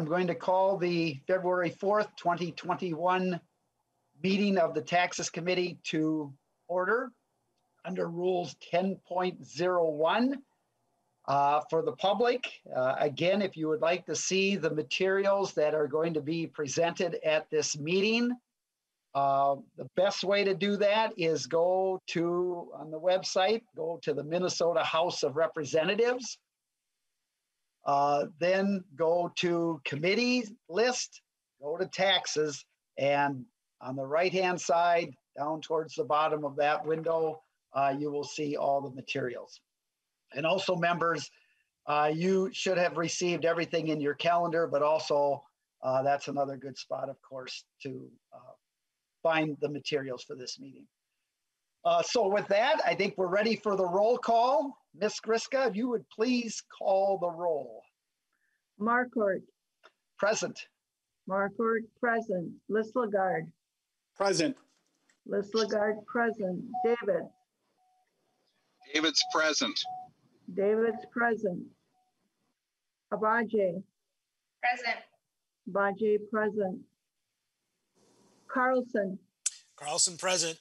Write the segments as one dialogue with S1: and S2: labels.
S1: I'm going to call the February 4th, 2021 meeting of the Taxes Committee to order under Rules 10.01. For the public, again, if you would like to see the materials that are going to be presented at this meeting, the best way to do that is go to, on the website, go to the Minnesota House of Representatives. Then go to committee list, go to taxes, and on the right-hand side, down towards the bottom of that window, you will see all the materials. And also, members, you should have received everything in your calendar, but also that's another good spot, of course, to find the materials for this meeting. So with that, I think we're ready for the roll call. Ms. Griska, if you would please call the roll.
S2: Marcourt.
S1: Present.
S2: Marcourt, present. Liz Lagarde.
S3: Present.
S2: Liz Lagarde, present. David.
S4: David's present.
S2: David's present. Abaje.
S5: Present.
S2: Abaje, present. Carlson.
S6: Carlson, present.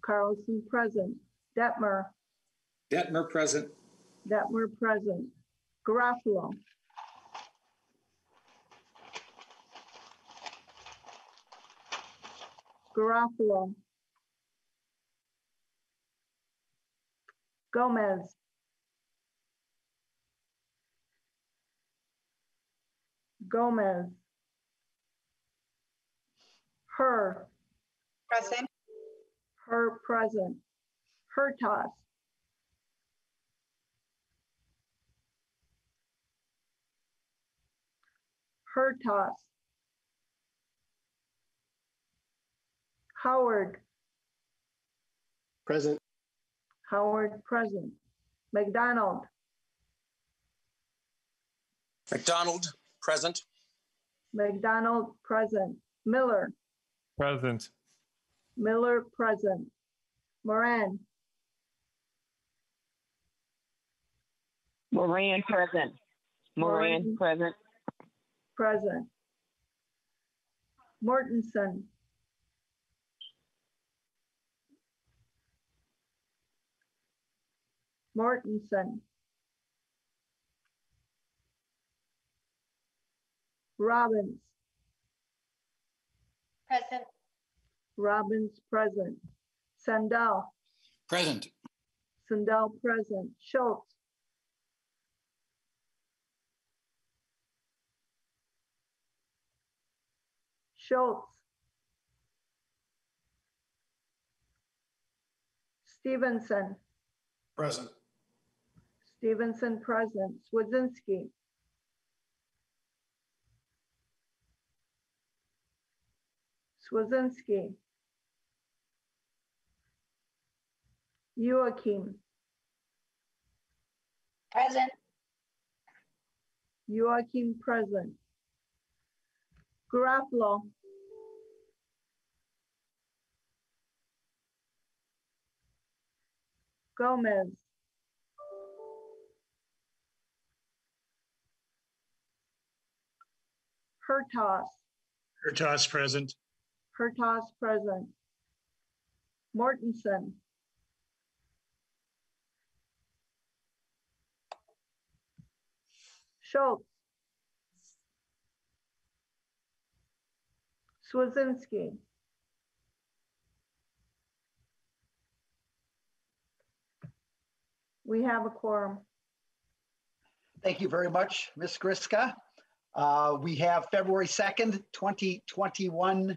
S2: Carlson, present. Detmer.
S3: Detmer, present.
S2: Detmer, present. Garofalo. Garofalo. Gomez. Gomez. Her.
S5: Present.
S2: Her, present. Hertas. Hertas. Howard.
S3: Present.
S2: Howard, present. McDonald.
S6: McDonald, present.
S2: McDonald, present. Miller.
S7: Present.
S2: Miller, present. Moran.
S8: Moran, present. Moran, present.
S2: Present. Mortensen. Mortensen. Robbins.
S5: Present.
S2: Robbins, present. Sandell.
S3: Present.
S2: Sandell, present. Schultz. Schultz. Stevenson.
S3: Present.
S2: Stevenson, present. Swedzinski. Swedzinski. Joachim.
S5: Present.
S2: Joachim, present. Garofalo. Gomez. Hertas.
S3: Hertas, present.
S2: Hertas, present. Mortensen. Schultz. Swedzinski. We have a quorum.
S1: Thank you very much, Ms. Griska. We have February 2nd, 2021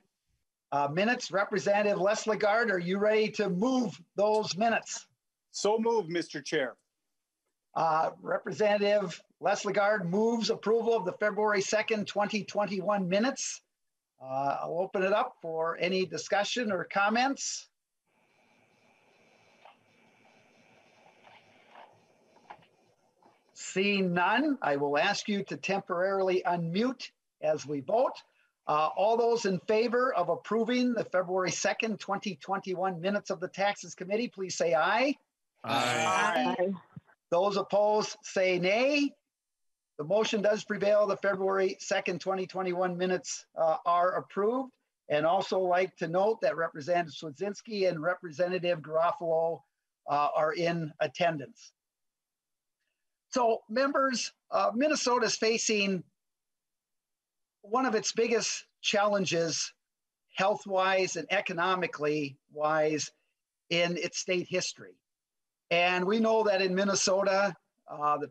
S1: minutes. Representative Les Lagarde, are you ready to move those minutes?
S3: So moved, Mr. Chair.
S1: Representative Les Lagarde moves approval of the February 2nd, 2021 minutes. I'll open it up for any discussion or comments. Seeing none, I will ask you to temporarily unmute as we vote. All those in favor of approving the February 2nd, 2021 minutes of the Taxes Committee, please say aye.
S3: Aye.
S8: Aye.
S1: Those opposed, say nay. The motion does prevail. The February 2nd, 2021 minutes are approved. And also like to note that Representative Swedzinski and Representative Garofalo are in attendance. So members, Minnesota is facing one of its biggest challenges health-wise and economically wise in its state history. And we know that in Minnesota, the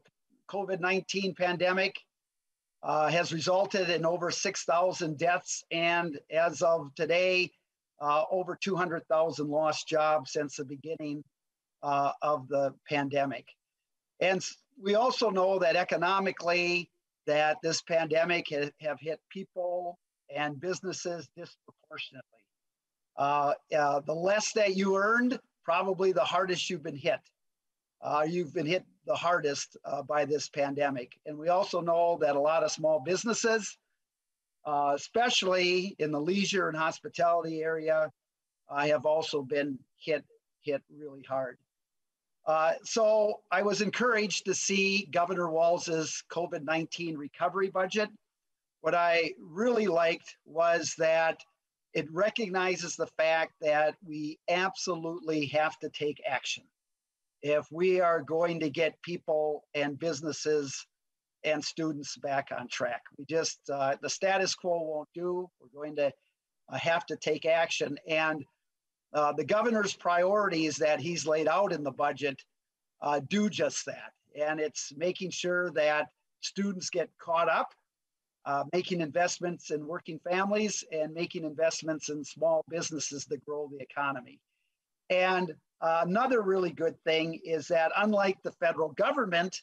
S1: COVID-19 pandemic has resulted in over 6,000 deaths, and as of today, over 200,000 lost jobs since the beginning of the pandemic. And we also know that economically, that this pandemic have hit people and businesses disproportionately. The less that you earned, probably the hardest you've been hit. You've been hit the hardest by this pandemic. And we also know that a lot of small businesses, especially in the leisure and hospitality area, have also been hit really hard. So I was encouraged to see Governor Walz's COVID-19 recovery budget. What I really liked was that it recognizes the fact that we absolutely have to take action if we are going to get people and businesses and students back on track. We just, the status quo won't do. We're going to have to take action. And the governor's priorities that he's laid out in the budget do just that. And it's making sure that students get caught up, making investments in working families, and making investments in small businesses that grow the economy. And another really good thing is that unlike the federal government,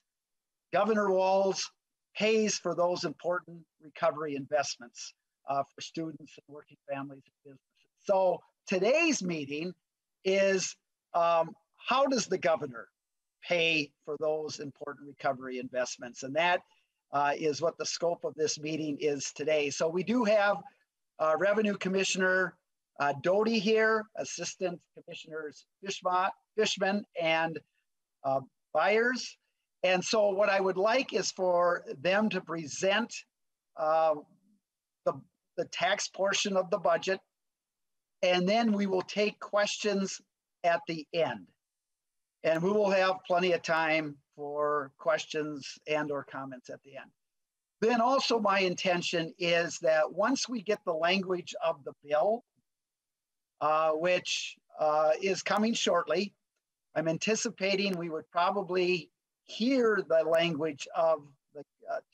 S1: Governor Walz pays for those important recovery investments for students and working families and businesses. So today's meeting is how does the governor pay for those important recovery investments? And that is what the scope of this meeting is today. So we do have Revenue Commissioner Doty here, Assistant Commissioners Fishman and Byers. And so what I would like is for them to present the tax portion of the budget, and then we will take questions at the end. And we will have plenty of time for questions and or comments at the end. Then also my intention is that once we get the language of the bill, which is coming shortly, I'm anticipating we would probably hear the language of the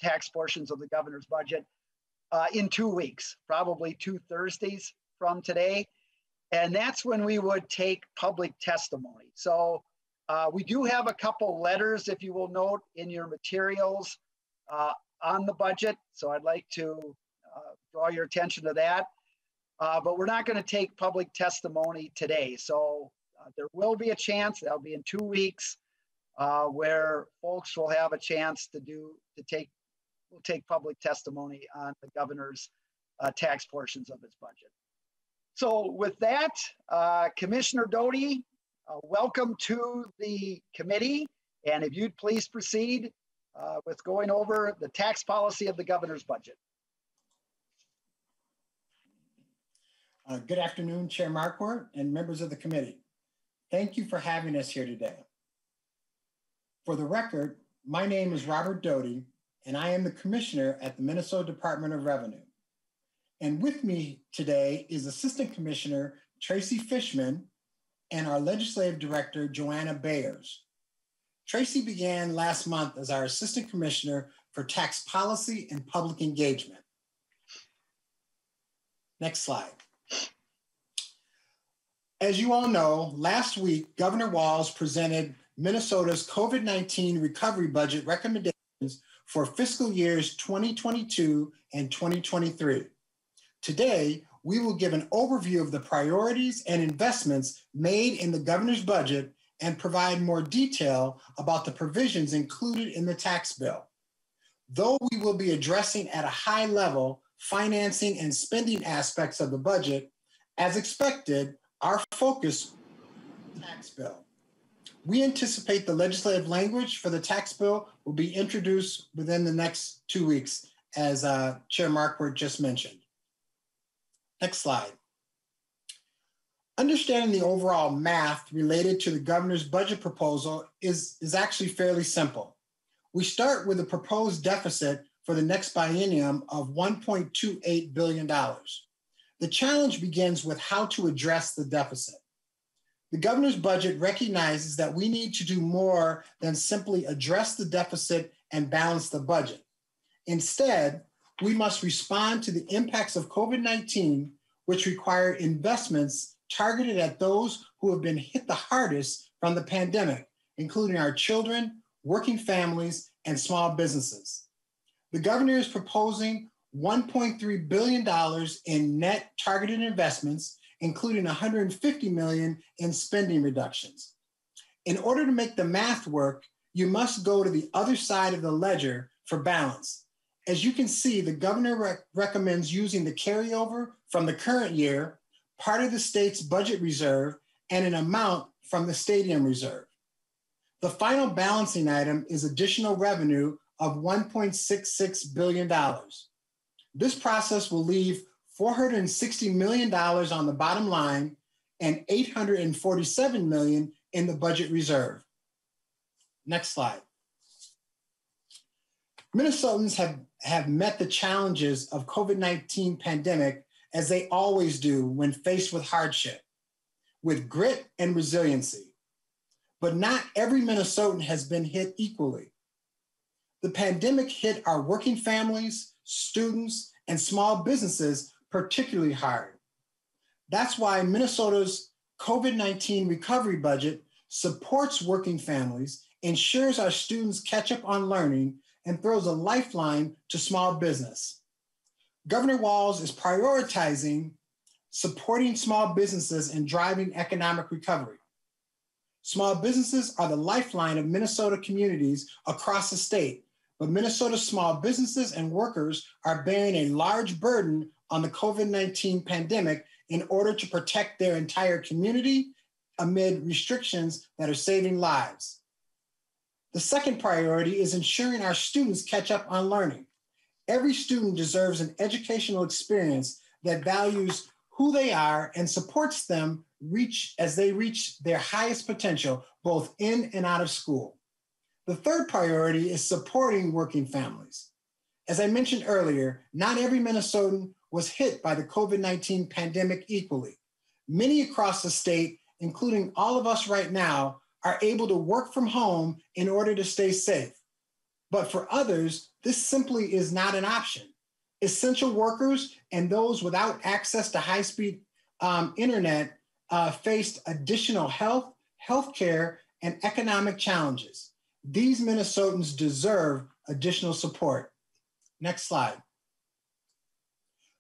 S1: tax portions of the governor's budget in 2 weeks, probably 2 Thursdays from today. And that's when we would take public testimony. So we do have a couple letters, if you will note, in your materials on the budget. So I'd like to draw your attention to that. But we're not going to take public testimony today. So there will be a chance, that'll be in 2 weeks, where folks will have a chance we'll take public testimony on the governor's tax portions of his budget. So with that, Commissioner Doty, welcome to the committee. And if you'd please proceed with going over the tax policy of the governor's budget.
S7: Good afternoon, Chair Marquardt and members of the committee. Thank you for having us here today. For the record, my name is Robert Doty, and I am the Commissioner at the Minnesota Department of Revenue. And with me today is Assistant Commissioner Tracy Fishman and our Legislative Director, Joanna Bayers. Tracy began last month as our Assistant Commissioner for Tax Policy and Public Engagement. Next slide. As you all know, last week, Governor Walz presented Minnesota's COVID-19 recovery budget recommendations for fiscal years 2022 and 2023. Today, we will give an overview of the priorities and investments made in the governor's budget and provide more detail about the provisions included in the tax bill. Though we will be addressing at a high level financing and spending aspects of the budget, as expected, our focus on the tax bill. We anticipate the legislative language for the tax bill will be introduced within the next 2 weeks, as Chair Marquardt just mentioned. Next slide. Understanding the overall math related to the governor's budget proposal is actually fairly simple. We start with a proposed deficit for the next biennium of $1.28 billion. The challenge begins with how to address the deficit. The governor's budget recognizes that we need to do more than simply address the deficit and balance the budget. Instead, we must respond to the impacts of COVID-19, which require investments targeted at those who have been hit the hardest from the pandemic, including our children, working families, and small businesses. The governor is proposing $1.3 billion in net targeted investments, including $150 million in spending reductions. In order to make the math work, you must go to the other side of the ledger for balance. As you can see, the governor recommends using the carryover from the current year, part of the state's budget reserve, and an amount from the stadium reserve. The final balancing item is additional revenue of $1.66 billion. This process will leave $460 million on the bottom line and $847 million in the budget reserve. Next slide. Minnesotans have met the challenges of COVID-19 pandemic as they always do when faced with hardship, with grit and resiliency. But not every Minnesotan has been hit equally. The pandemic hit our working families, students, and small businesses particularly hard. That's why Minnesota's COVID-19 recovery budget supports working families, ensures our students catch up on learning, and throws a lifeline to small business. Governor Walz is prioritizing supporting small businesses and driving economic recovery. Small businesses are the lifeline of Minnesota communities across the state, but Minnesota's small businesses and workers are bearing a large burden on the COVID-19 pandemic in order to protect their entire community amid restrictions that are saving lives. The second priority is ensuring our students catch up on learning. Every student deserves an educational experience that values who they are and supports them as they reach their highest potential, both in and out of school. The third priority is supporting working families. As I mentioned earlier, not every Minnesotan was hit by the COVID-19 pandemic equally. Many across the state, including all of us right now, are able to work from home in order to stay safe. But for others, this simply is not an option. Essential workers and those without access to high-speed internet faced additional healthcare, and economic challenges. These Minnesotans deserve additional support. Next slide.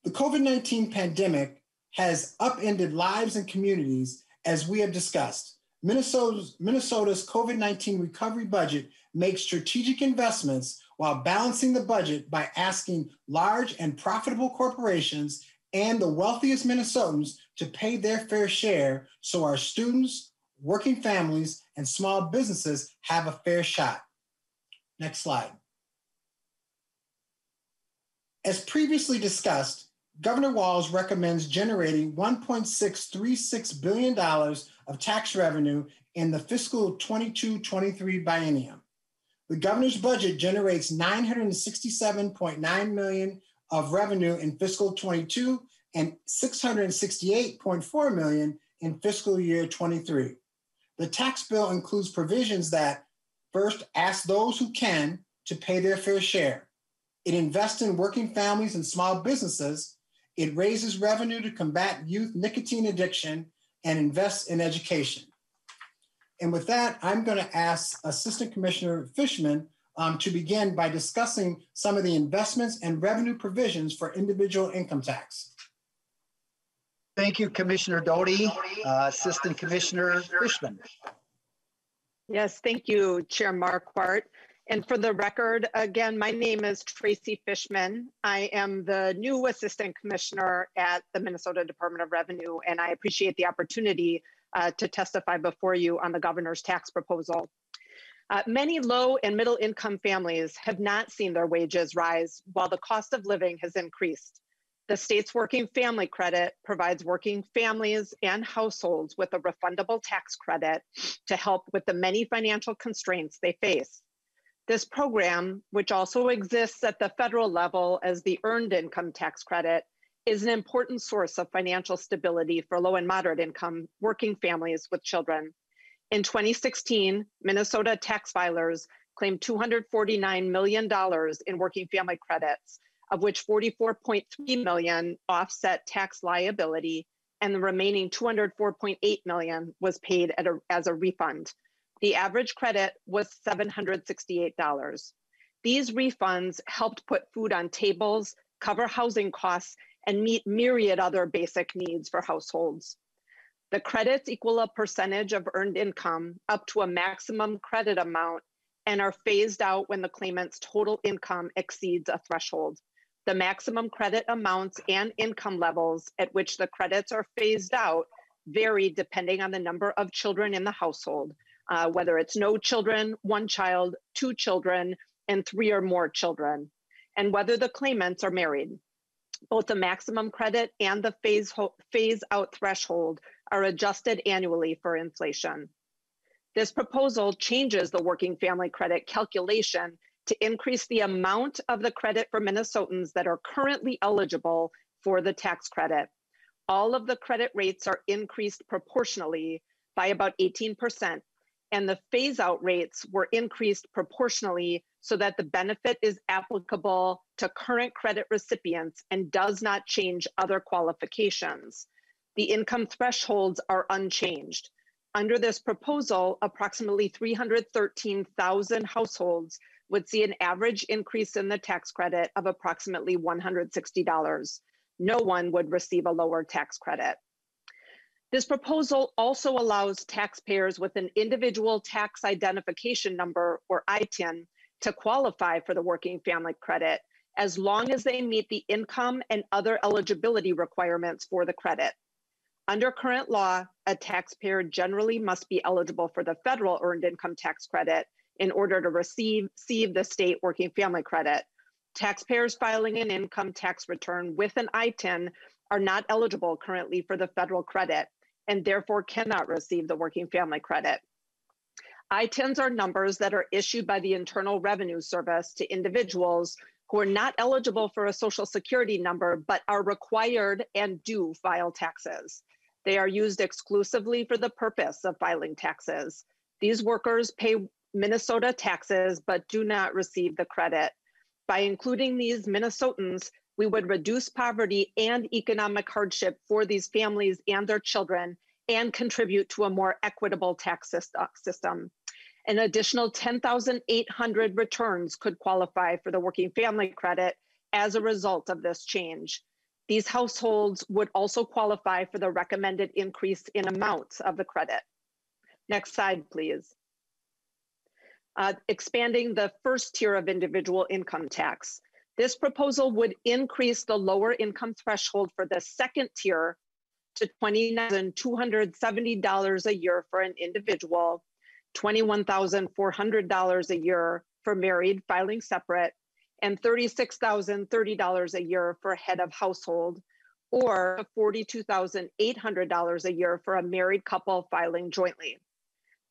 S7: The COVID-19 pandemic has upended lives and communities, as we have discussed. Minnesota's COVID-19 recovery budget makes strategic investments while balancing the budget by asking large and profitable corporations and the wealthiest Minnesotans to pay their fair share so our students, working families, and small businesses have a fair shot. Next slide. As previously discussed, Governor Walz recommends generating $1.636 billion of tax revenue in the fiscal 22-23 biennium. The governor's budget generates $967.9 million of revenue in fiscal 22 and $668.4 million in fiscal year 23. The tax bill includes provisions that first ask those who can to pay their fair share. It invests in working families and small businesses. It raises revenue to combat youth nicotine addiction and invests in education. And with that, I'm going to ask Assistant Commissioner Fishman to begin by discussing some of the investments and revenue provisions for individual income tax.
S1: Thank you, Commissioner Doty. Assistant Commissioner Fishman.
S9: Yes, thank you, Chair Marquardt. And for the record, again, my name is Tracy Fishman. I am the new Assistant Commissioner at the Minnesota Department of Revenue, and I appreciate the opportunity to testify before you on the governor's tax proposal. Many low and middle income families have not seen their wages rise while the cost of living has increased. The state's working family credit provides working families and households with a refundable tax credit to help with the many financial constraints they face. This program, which also exists at the federal level as the Earned Income Tax Credit, is an important source of financial stability for low and moderate income working families with children. In 2016, Minnesota tax filers claimed $249 million in working family credits, of which 44.3 million offset tax liability, and the remaining 204.8 million was paid as a refund. The average credit was $768. These refunds helped put food on tables, cover housing costs, and meet myriad other basic needs for households. The credits equal a percentage of earned income up to a maximum credit amount and are phased out when the claimant's total income exceeds a threshold. The maximum credit amounts and income levels at which the credits are phased out vary depending on the number of children in the household, whether it's no children, one child, two children, and 3 or more children, and whether the claimants are married. Both the maximum credit and the phase out threshold are adjusted annually for inflation. This proposal changes the working family credit calculation to increase the amount of the credit for Minnesotans that are currently eligible for the tax credit. All of the credit rates are increased proportionally by about 18%, and the phase-out rates were increased proportionally so that the benefit is applicable to current credit recipients and does not change other qualifications. The income thresholds are unchanged. Under this proposal, approximately 313,000 households would see an average increase in the tax credit of approximately $160. No one would receive a lower tax credit. This proposal also allows taxpayers with an individual tax identification number, or ITIN, to qualify for the working family credit as long as they meet the income and other eligibility requirements for the credit. Under current law, a taxpayer generally must be eligible for the federal earned income tax credit in order to receive the state working family credit. Taxpayers filing an income tax return with an ITIN are not eligible currently for the federal credit and therefore cannot receive the working family credit. ITINs are numbers that are issued by the Internal Revenue Service to individuals who are not eligible for a Social Security number but are required and do file taxes. They are used exclusively for the purpose of filing taxes. These workers pay Minnesota taxes but do not receive the credit. By including these Minnesotans, we would reduce poverty and economic hardship for these families and their children and contribute to a more equitable tax system. An additional 10,800 returns could qualify for the working family credit as a result of this change. These households would also qualify for the recommended increase in amount of the credit. Next slide, please. Expanding the first tier of individual income tax. This proposal would increase the lower income threshold for the second tier to $20,270 a year for an individual, $21,400 a year for married filing separate, and $36,030 a year for head of household, or $42,800 a year for a married couple filing jointly.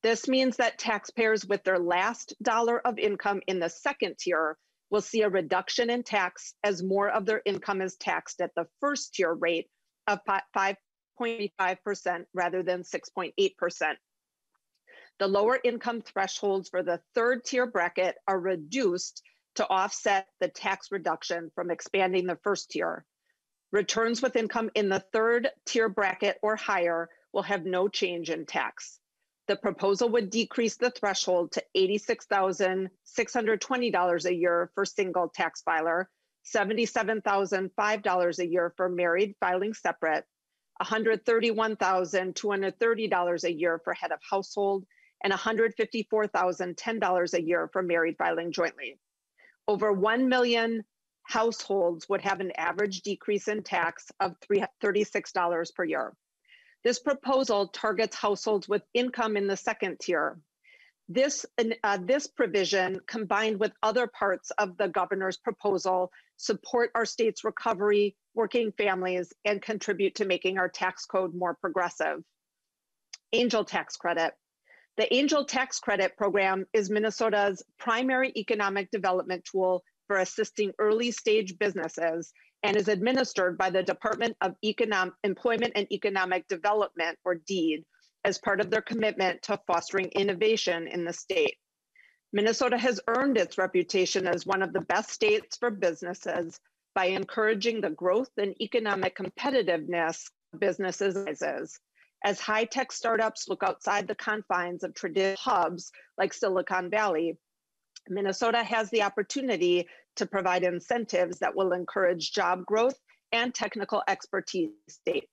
S9: This means that taxpayers with their last dollar of income in the second tier will see a reduction in tax as more of their income is taxed at the first tier rate of 5.5% rather than 6.8%. The lower income thresholds for the third tier bracket are reduced to offset the tax reduction from expanding the first tier. Returns with income in the third tier bracket or higher will have no change in tax. The proposal would decrease the threshold to $86,620 a year for single tax filer, $77,005 a year for married filing separate, $131,230 a year for head of household, and $154,010 a year for married filing jointly. Over 1 million households would have an average decrease in tax of $36 per year. This proposal targets households with income in the second tier. This provision, combined with other parts of the governor's proposal, support our state's recovery, working families, and contribute to making our tax code more progressive. Angel tax credit. The Angel tax credit program is Minnesota's primary economic development tool for assisting early stage businesses and is administered by the Department of Employment and Economic Development, or DEED, as part of their commitment to fostering innovation in the state. Minnesota has earned its reputation as one of the best states for businesses by encouraging the growth and economic competitiveness of businesses. As high-tech startups look outside the confines of traditional hubs like Silicon Valley, Minnesota has the opportunity to provide incentives that will encourage job growth and technical expertise in the state.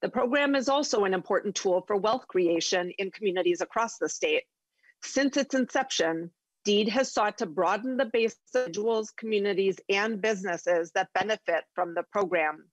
S9: The program is also an important tool for wealth creation in communities across the state. Since its inception, DEED has sought to broaden the base of individuals, communities, and businesses that benefit from the program.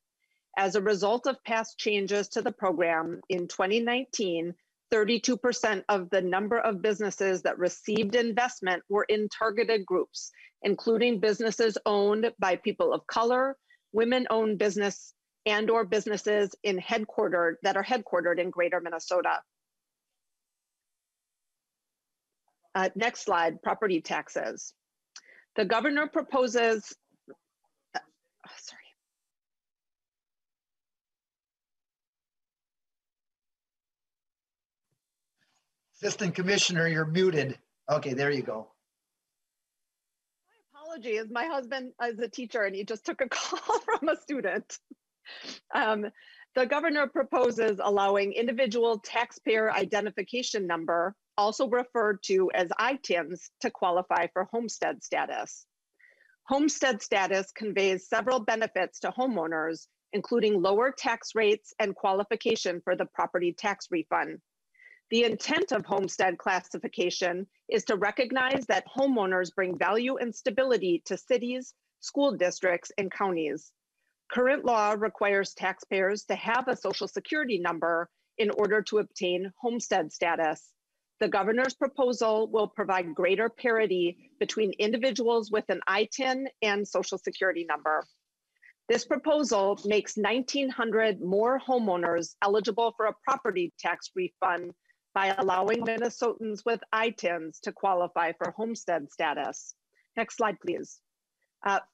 S9: As a result of past changes to the program, in 2019, 32% of the number of businesses that received investment were in targeted groups, including businesses owned by people of color, women-owned business, and/or businesses that are headquartered in Greater Minnesota. Next slide, property taxes. The governor proposes,
S1: Assistant Commissioner, you're muted. Okay, there you go.
S9: My apologies, my husband is a teacher and he just took a call from a student. The governor proposes allowing individual taxpayer identification number, also referred to as ITINs, to qualify for homestead status. Homestead status conveys several benefits to homeowners, including lower tax rates and qualification for the property tax refund. The intent of homestead classification is to recognize that homeowners bring value and stability to cities, school districts, and counties. Current law requires taxpayers to have a Social Security number in order to obtain homestead status. The governor's proposal will provide greater parity between individuals with an ITIN and Social Security number. This proposal makes 1,900 more homeowners eligible for a property tax refund by allowing Minnesotans with ITINs to qualify for homestead status. Next slide, please.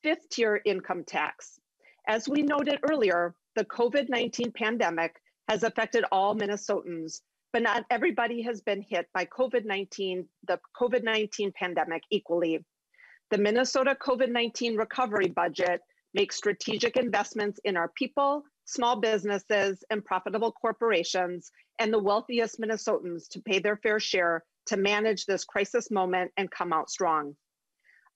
S9: Fifth tier income tax. As we noted earlier, the COVID-19 pandemic has affected all Minnesotans, but not everybody has been hit by the COVID-19 pandemic equally. The Minnesota COVID-19 recovery budget makes strategic investments in our people, small businesses, and profitable corporations, and the wealthiest Minnesotans to pay their fair share to manage this crisis moment and come out strong.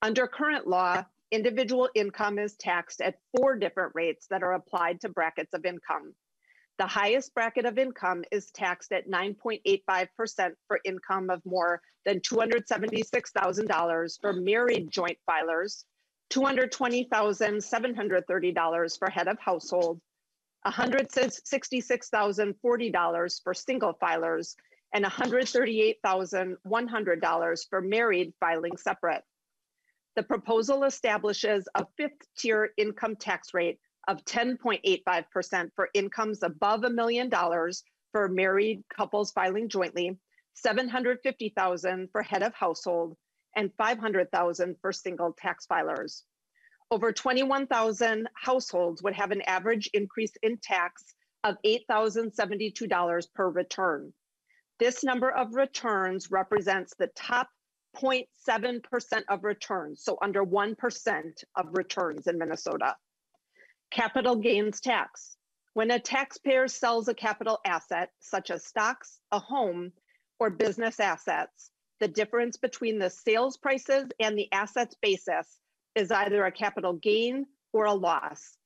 S9: Under current law, individual income is taxed at 4 different rates that are applied to brackets of income. The highest bracket of income is taxed at 9.85% for income of more than $276,000 for married joint filers, $220,730 for head of household, $166,040 for single filers, and $138,100 for married filing separate. The proposal establishes a 5th tier income tax rate of 10.85% for incomes above $1 million for married couples filing jointly, $750,000 for head of household, and $500,000 for single tax filers. Over 21,000 households would have an average increase in tax of $8,072 per return. This number of returns represents the top 0.7% of returns, so under 1% of returns in Minnesota. Capital gains tax. When a taxpayer sells a capital asset, such as stocks, a home, or business assets, the difference between the sales prices and the asset's basis is either a capital gain or a loss.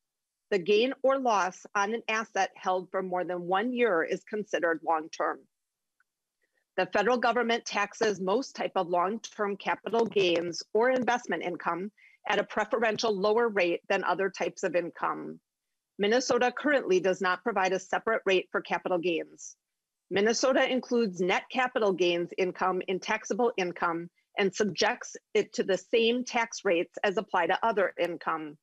S9: The gain or loss on an asset held for more than 1 year is considered long-term. The federal government taxes most type of long-term capital gains or investment income at a preferential lower rate than other types of income. Minnesota currently does not provide a separate rate for capital gains. Minnesota includes net capital gains income in taxable income and subjects it to the same tax rates as apply to other income.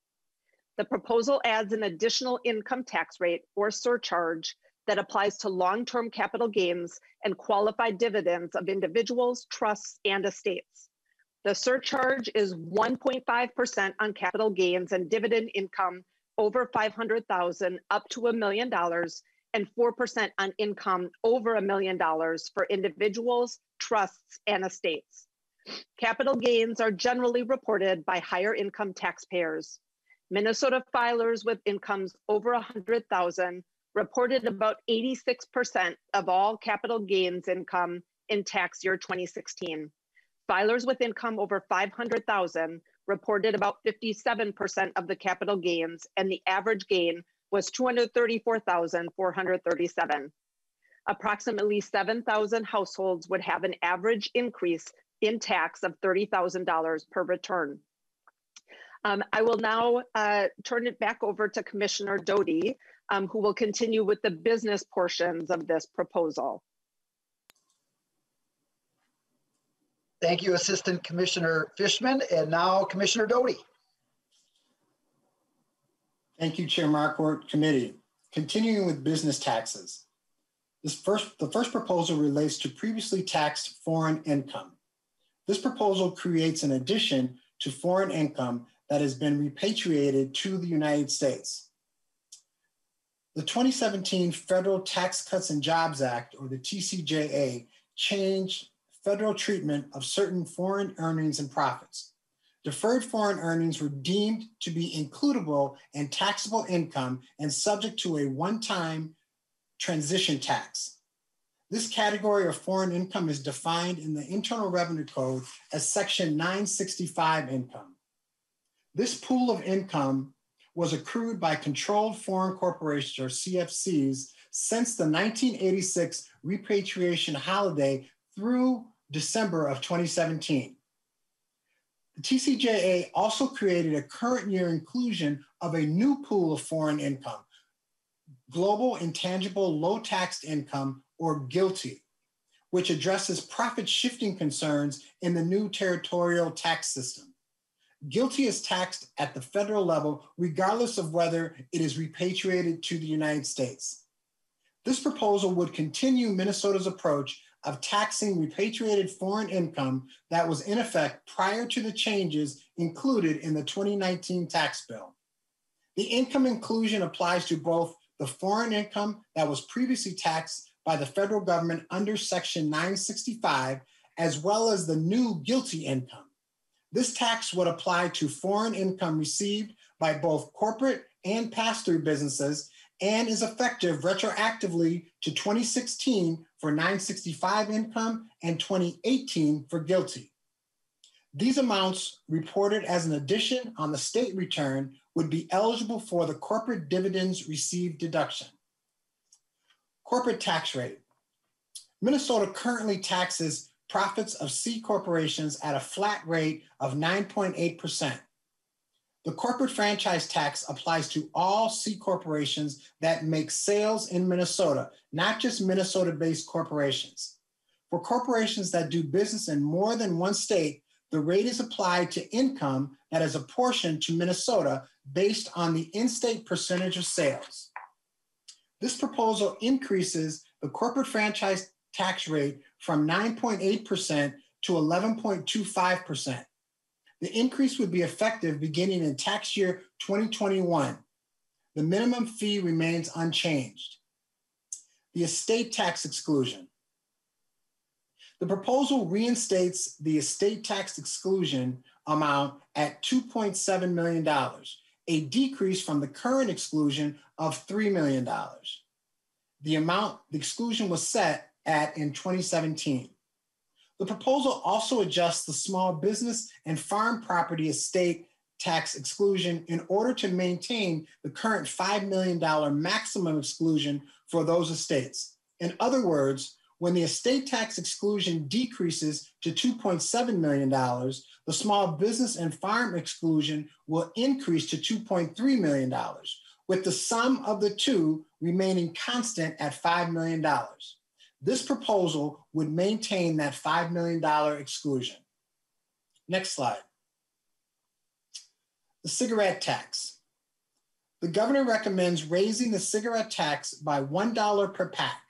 S9: The proposal adds an additional income tax rate or surcharge that applies to long-term capital gains and qualified dividends of individuals, trusts, and estates. The surcharge is 1.5% on capital gains and dividend income over $500,000 up to $1 million, and 4% on income over $1 million for individuals, trusts, and estates. Capital gains are generally reported by higher income taxpayers. Minnesota filers with incomes over $100,000 reported about 86% of all capital gains income in tax year 2016. Filers with income over $500,000 reported about 57% of the capital gains, and the average gain was $234,437. Approximately 7,000 households would have an average increase in tax of $30,000 per return. I will now turn it back over to Commissioner Doty, who will continue with the business portions of this proposal.
S1: Thank you, Assistant Commissioner Fishman. And now Commissioner Doty.
S7: Thank you, Chair Marquardt. Committee. Continuing with business taxes. The first proposal relates to previously taxed foreign income. This proposal creates an addition to foreign income that has been repatriated to the United States. The 2017 Federal Tax Cuts and Jobs Act, or the TCJA, changed federal treatment of certain foreign earnings and profits. Deferred foreign earnings were deemed to be includable in taxable income and subject to a one-time transition tax. This category of foreign income is defined in the Internal Revenue Code as Section 965 income. This pool of income was accrued by controlled foreign corporations, or CFCs, since the 1986 repatriation holiday through December of 2017. The TCJA also created a current year inclusion of a new pool of foreign income, Global Intangible Low Taxed Income, or GILTI, which addresses profit shifting concerns in the new territorial tax system. GILTI is taxed at the federal level regardless of whether it is repatriated to the United States. This proposal would continue Minnesota's approach of taxing repatriated foreign income that was in effect prior to the changes included in the 2019 tax bill. The income inclusion applies to both the foreign income that was previously taxed by the federal government under Section 965, as well as the new GILTI income. This tax would apply to foreign income received by both corporate and pass-through businesses and is effective retroactively to 2016 for 965 income and 2018 for GILTI. These amounts reported as an addition on the state return would be eligible for the corporate dividends received deduction. Corporate tax rate. Minnesota currently taxes profits of C corporations at a flat rate of 9.8%. The corporate franchise tax applies to all C corporations that make sales in Minnesota, not just Minnesota-based corporations. For corporations that do business in more than one state, the rate is applied to income that is apportioned to Minnesota based on the in-state percentage of sales. This proposal increases the corporate franchise tax rate from 9.8% to 11.25%. The increase would be effective beginning in tax year 2021. The minimum fee remains unchanged. The estate tax exclusion. The proposal reinstates the estate tax exclusion amount at $2.7 million, a decrease from the current exclusion of $3 million. The amount the exclusion was set at in 2017. The proposal also adjusts the small business and farm property estate tax exclusion in order to maintain the current $5 million maximum exclusion for those estates. In other words, when the estate tax exclusion decreases to $2.7 million, the small business and farm exclusion will increase to $2.3 million, with the sum of the two remaining constant at $5 million. This proposal would maintain that $5 million exclusion. Next slide. The cigarette tax. The governor recommends raising the cigarette tax by $1 per pack.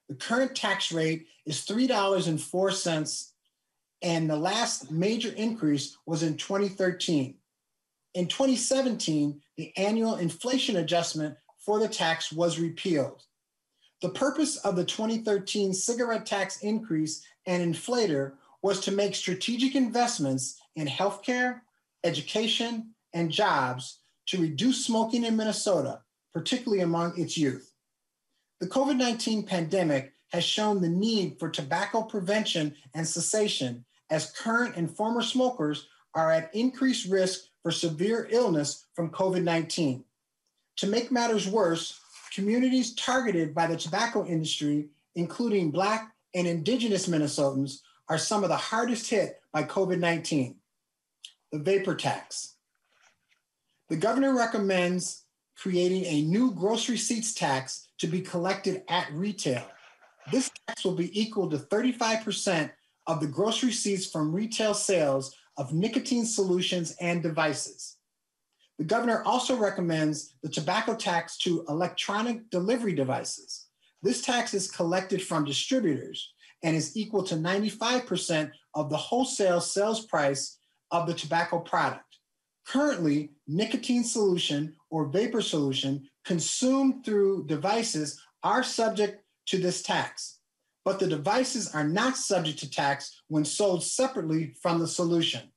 S7: The current tax rate is $3.04, and the last major increase was in 2013. In 2017, the annual inflation adjustment for the tax was repealed. The purpose of the 2013 cigarette tax increase and inflator was to make strategic investments in healthcare, education, and jobs to reduce smoking in Minnesota, particularly among its youth. The COVID-19 pandemic has shown the need for tobacco prevention and cessation, as current and former smokers are at increased risk for severe illness from COVID-19. To make matters worse, communities targeted by the tobacco industry, including Black and Indigenous Minnesotans, are some of the hardest hit by COVID-19. The vapor tax. The governor recommends creating a new gross receipts tax to be collected at retail. This tax will be equal to 35% of the gross receipts from retail sales of nicotine solutions and devices. The governor also recommends the tobacco tax to electronic delivery devices. This tax is collected from distributors and is equal to 95% of the wholesale sales price of the tobacco product. Currently, nicotine solution or vapor solution consumed through devices are subject to this tax, but the devices are not subject to tax when sold separately from the solution.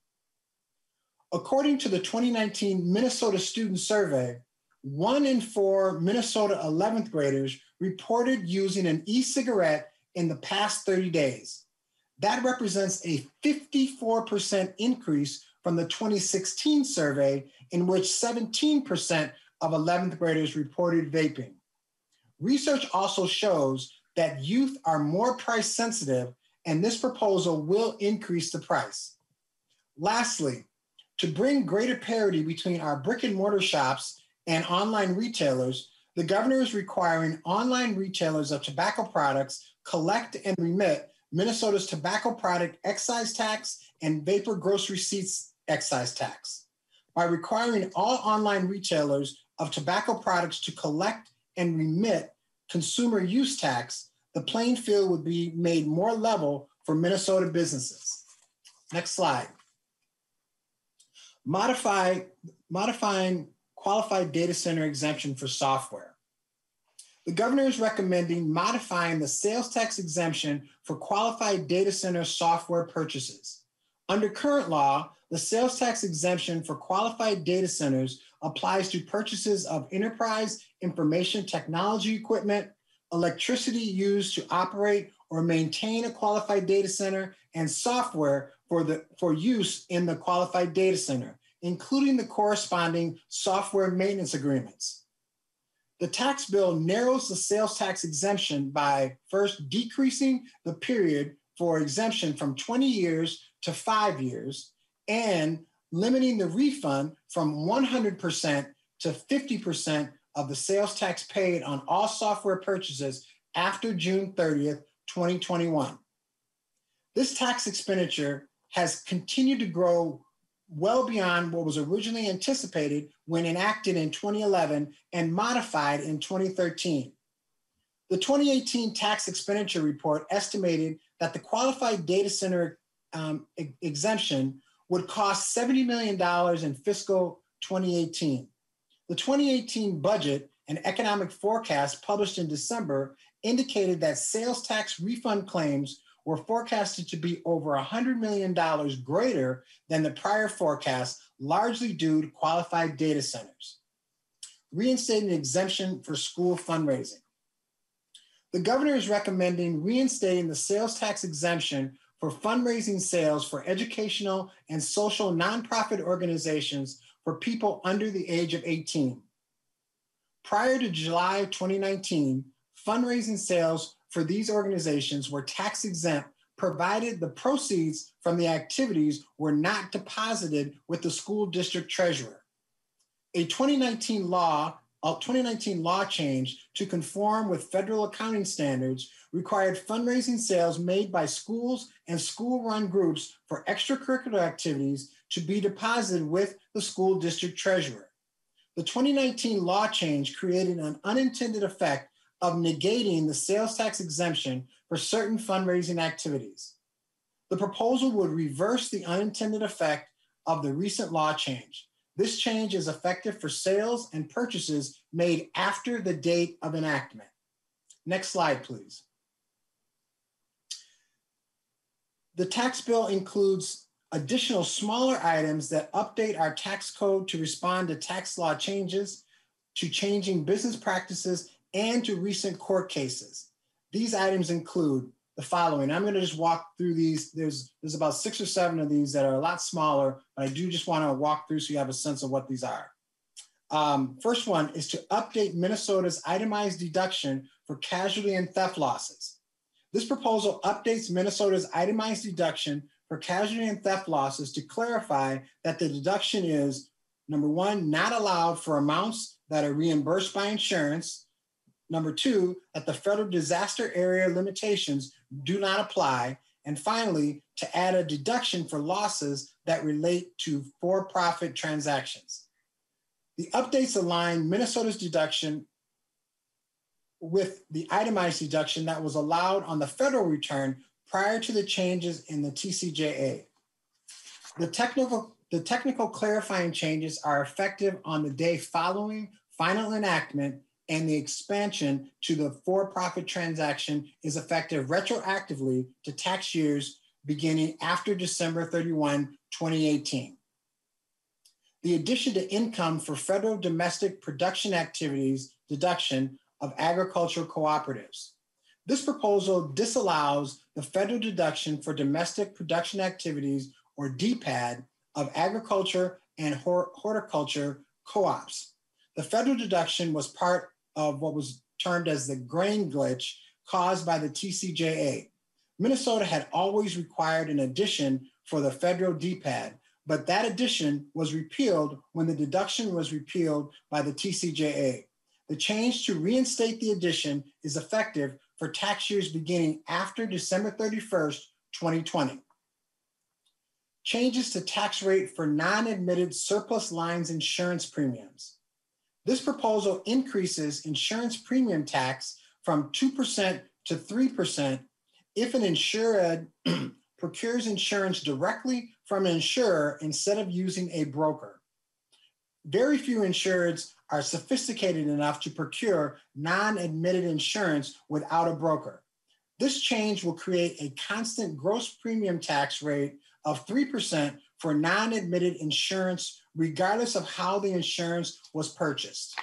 S7: According to the 2019 Minnesota Student Survey, 1 in 4 Minnesota 11th graders reported using an e-cigarette in the past 30 days. That represents a 54% increase from the 2016 survey, in which 17% of 11th graders reported vaping. Research also shows that youth are more price sensitive, and this proposal will increase the price. Lastly, to bring greater parity between our brick and mortar shops and online retailers, the governor is requiring online retailers of tobacco products collect and remit Minnesota's tobacco product excise tax and vapor gross receipts excise tax. By requiring all online retailers of tobacco products to collect and remit consumer use tax, the playing field would be made more level for Minnesota businesses. Next slide. Modifying qualified data center exemption for software. The governor is recommending modifying the sales tax exemption for qualified data center software purchases. Under current law, the sales tax exemption for qualified data centers applies to purchases of enterprise information technology equipment, electricity used to operate or maintain a qualified data center, and software for use in the qualified data center, including the corresponding software maintenance agreements. The tax bill narrows the sales tax exemption by first decreasing the period for exemption from 20 years to 5 years and limiting the refund from 100% to 50% of the sales tax paid on all software purchases after June 30th, 2021. This tax expenditure has continued to grow well beyond what was originally anticipated when enacted in 2011 and modified in 2013. The 2018 tax expenditure report estimated that the qualified data center exemption would cost $70 million in fiscal 2018. The 2018 budget and economic forecast published in December indicated that sales tax refund claims were forecasted to be over $100 million greater than the prior forecast, largely due to qualified data centers. Reinstating the exemption for school fundraising. The governor is recommending reinstating the sales tax exemption for fundraising sales for educational and social nonprofit organizations for people under the age of 18. Prior to July 2019, fundraising sales for these organizations were tax exempt, provided the proceeds from the activities were not deposited with the school district treasurer. A 2019 law law change to conform with federal accounting standards required fundraising sales made by schools and school-run groups for extracurricular activities to be deposited with the school district treasurer. The 2019 law change created an unintended effect of negating the sales tax exemption for certain fundraising activities. The proposal would reverse the unintended effect of the recent law change. This change is effective for sales and purchases made after the date of enactment. Next slide, please. The tax bill includes additional smaller items that update our tax code to respond to tax law changes, to changing business practices, and to recent court cases. These items include the following. I'm going to just walk through these. There's about 6 or 7 of these that are a lot smaller, but I do just want to walk through so you have a sense of what these are. First one is to update Minnesota's itemized deduction for casualty and theft losses. This proposal updates Minnesota's itemized deduction for casualty and theft losses to clarify that the deduction is, number 1, not allowed for amounts that are reimbursed by insurance. Number 2, that the federal disaster area limitations do not apply. And finally, to add a deduction for losses that relate to for-profit transactions. The updates align Minnesota's deduction with the itemized deduction that was allowed on the federal return prior to the changes in the TCJA. The technical clarifying changes are effective on the day following final enactment, and the expansion to the for-profit transaction is effective retroactively to tax years beginning after December 31, 2018. The addition to income for federal domestic production activities deduction of agricultural cooperatives. This proposal disallows the federal deduction for domestic production activities, or DPAD, of agriculture and horticulture co-ops. The federal deduction was part of what was termed as the grain glitch caused by the TCJA. Minnesota had always required an addition for the federal DPAD, but that addition was repealed when the deduction was repealed by the TCJA. The change to reinstate the addition is effective for tax years beginning after December 31st, 2020. Changes to tax rate for non-admitted surplus lines insurance premiums. This proposal increases insurance premium tax from 2% to 3% if an insured procures insurance directly from an insurer instead of using a broker. Very few insureds are sophisticated enough to procure non-admitted insurance without a broker. This change will create a constant gross premium tax rate of 3% for non-admitted insurance, regardless of how the insurance was purchased.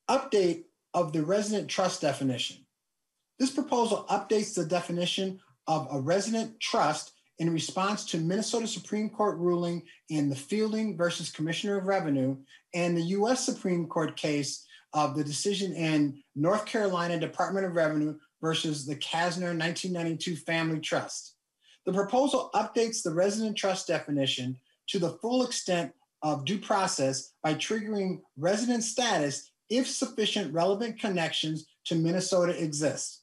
S7: Update of the resident trust definition. This proposal updates the definition of a resident trust in response to Minnesota Supreme Court ruling in the Fielding versus Commissioner of Revenue and the US Supreme Court case of the decision in North Carolina Department of Revenue versus the Kasner 1992 Family Trust. The proposal updates the resident trust definition to the full extent of due process by triggering resident status if sufficient relevant connections to Minnesota exist.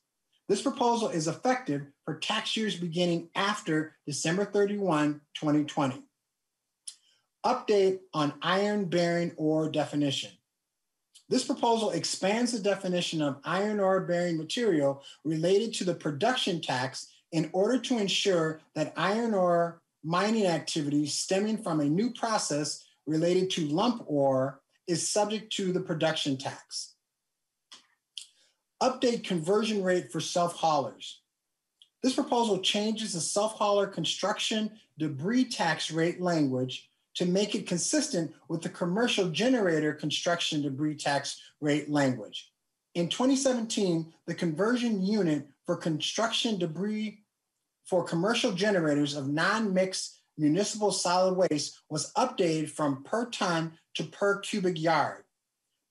S7: This proposal is effective for tax years beginning after December 31, 2020. Update on iron bearing ore definition. This proposal expands the definition of iron ore bearing material related to the production tax in order to ensure that iron ore mining activity stemming from a new process related to lump ore is subject to the production tax. Update conversion rate for self-haulers. This proposal changes the self-hauler construction debris tax rate language to make it consistent with the commercial generator construction debris tax rate language. In 2017, the conversion unit for construction debris for commercial generators of non-mixed municipal solid waste was updated from per ton to per cubic yard.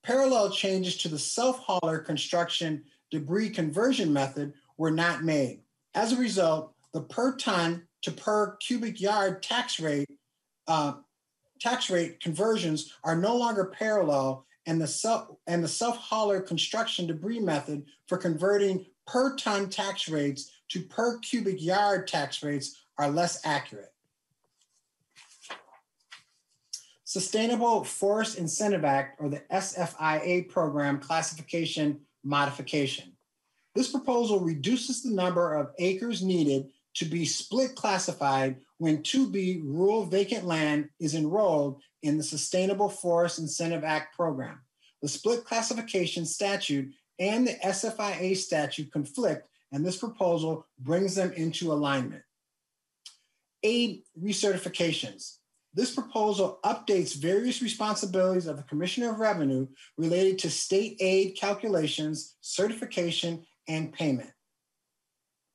S7: Parallel changes to the self-hauler construction debris conversion method were not made. As a result, the per ton to per cubic yard tax rate tax rate conversions are no longer parallel, and the self-hauler construction debris method for converting per ton tax rates to per cubic yard tax rates are less accurate. Sustainable Forest Incentive Act, or the SFIA program classification modification. This proposal reduces the number of acres needed to be split classified when 2B rural vacant land is enrolled in the Sustainable Forest Incentive Act program. The split classification statute and the SFIA statute conflict, and this proposal brings them into alignment. Aid recertifications. This proposal updates various responsibilities of the Commissioner of Revenue related to state aid calculations, certification, and payment.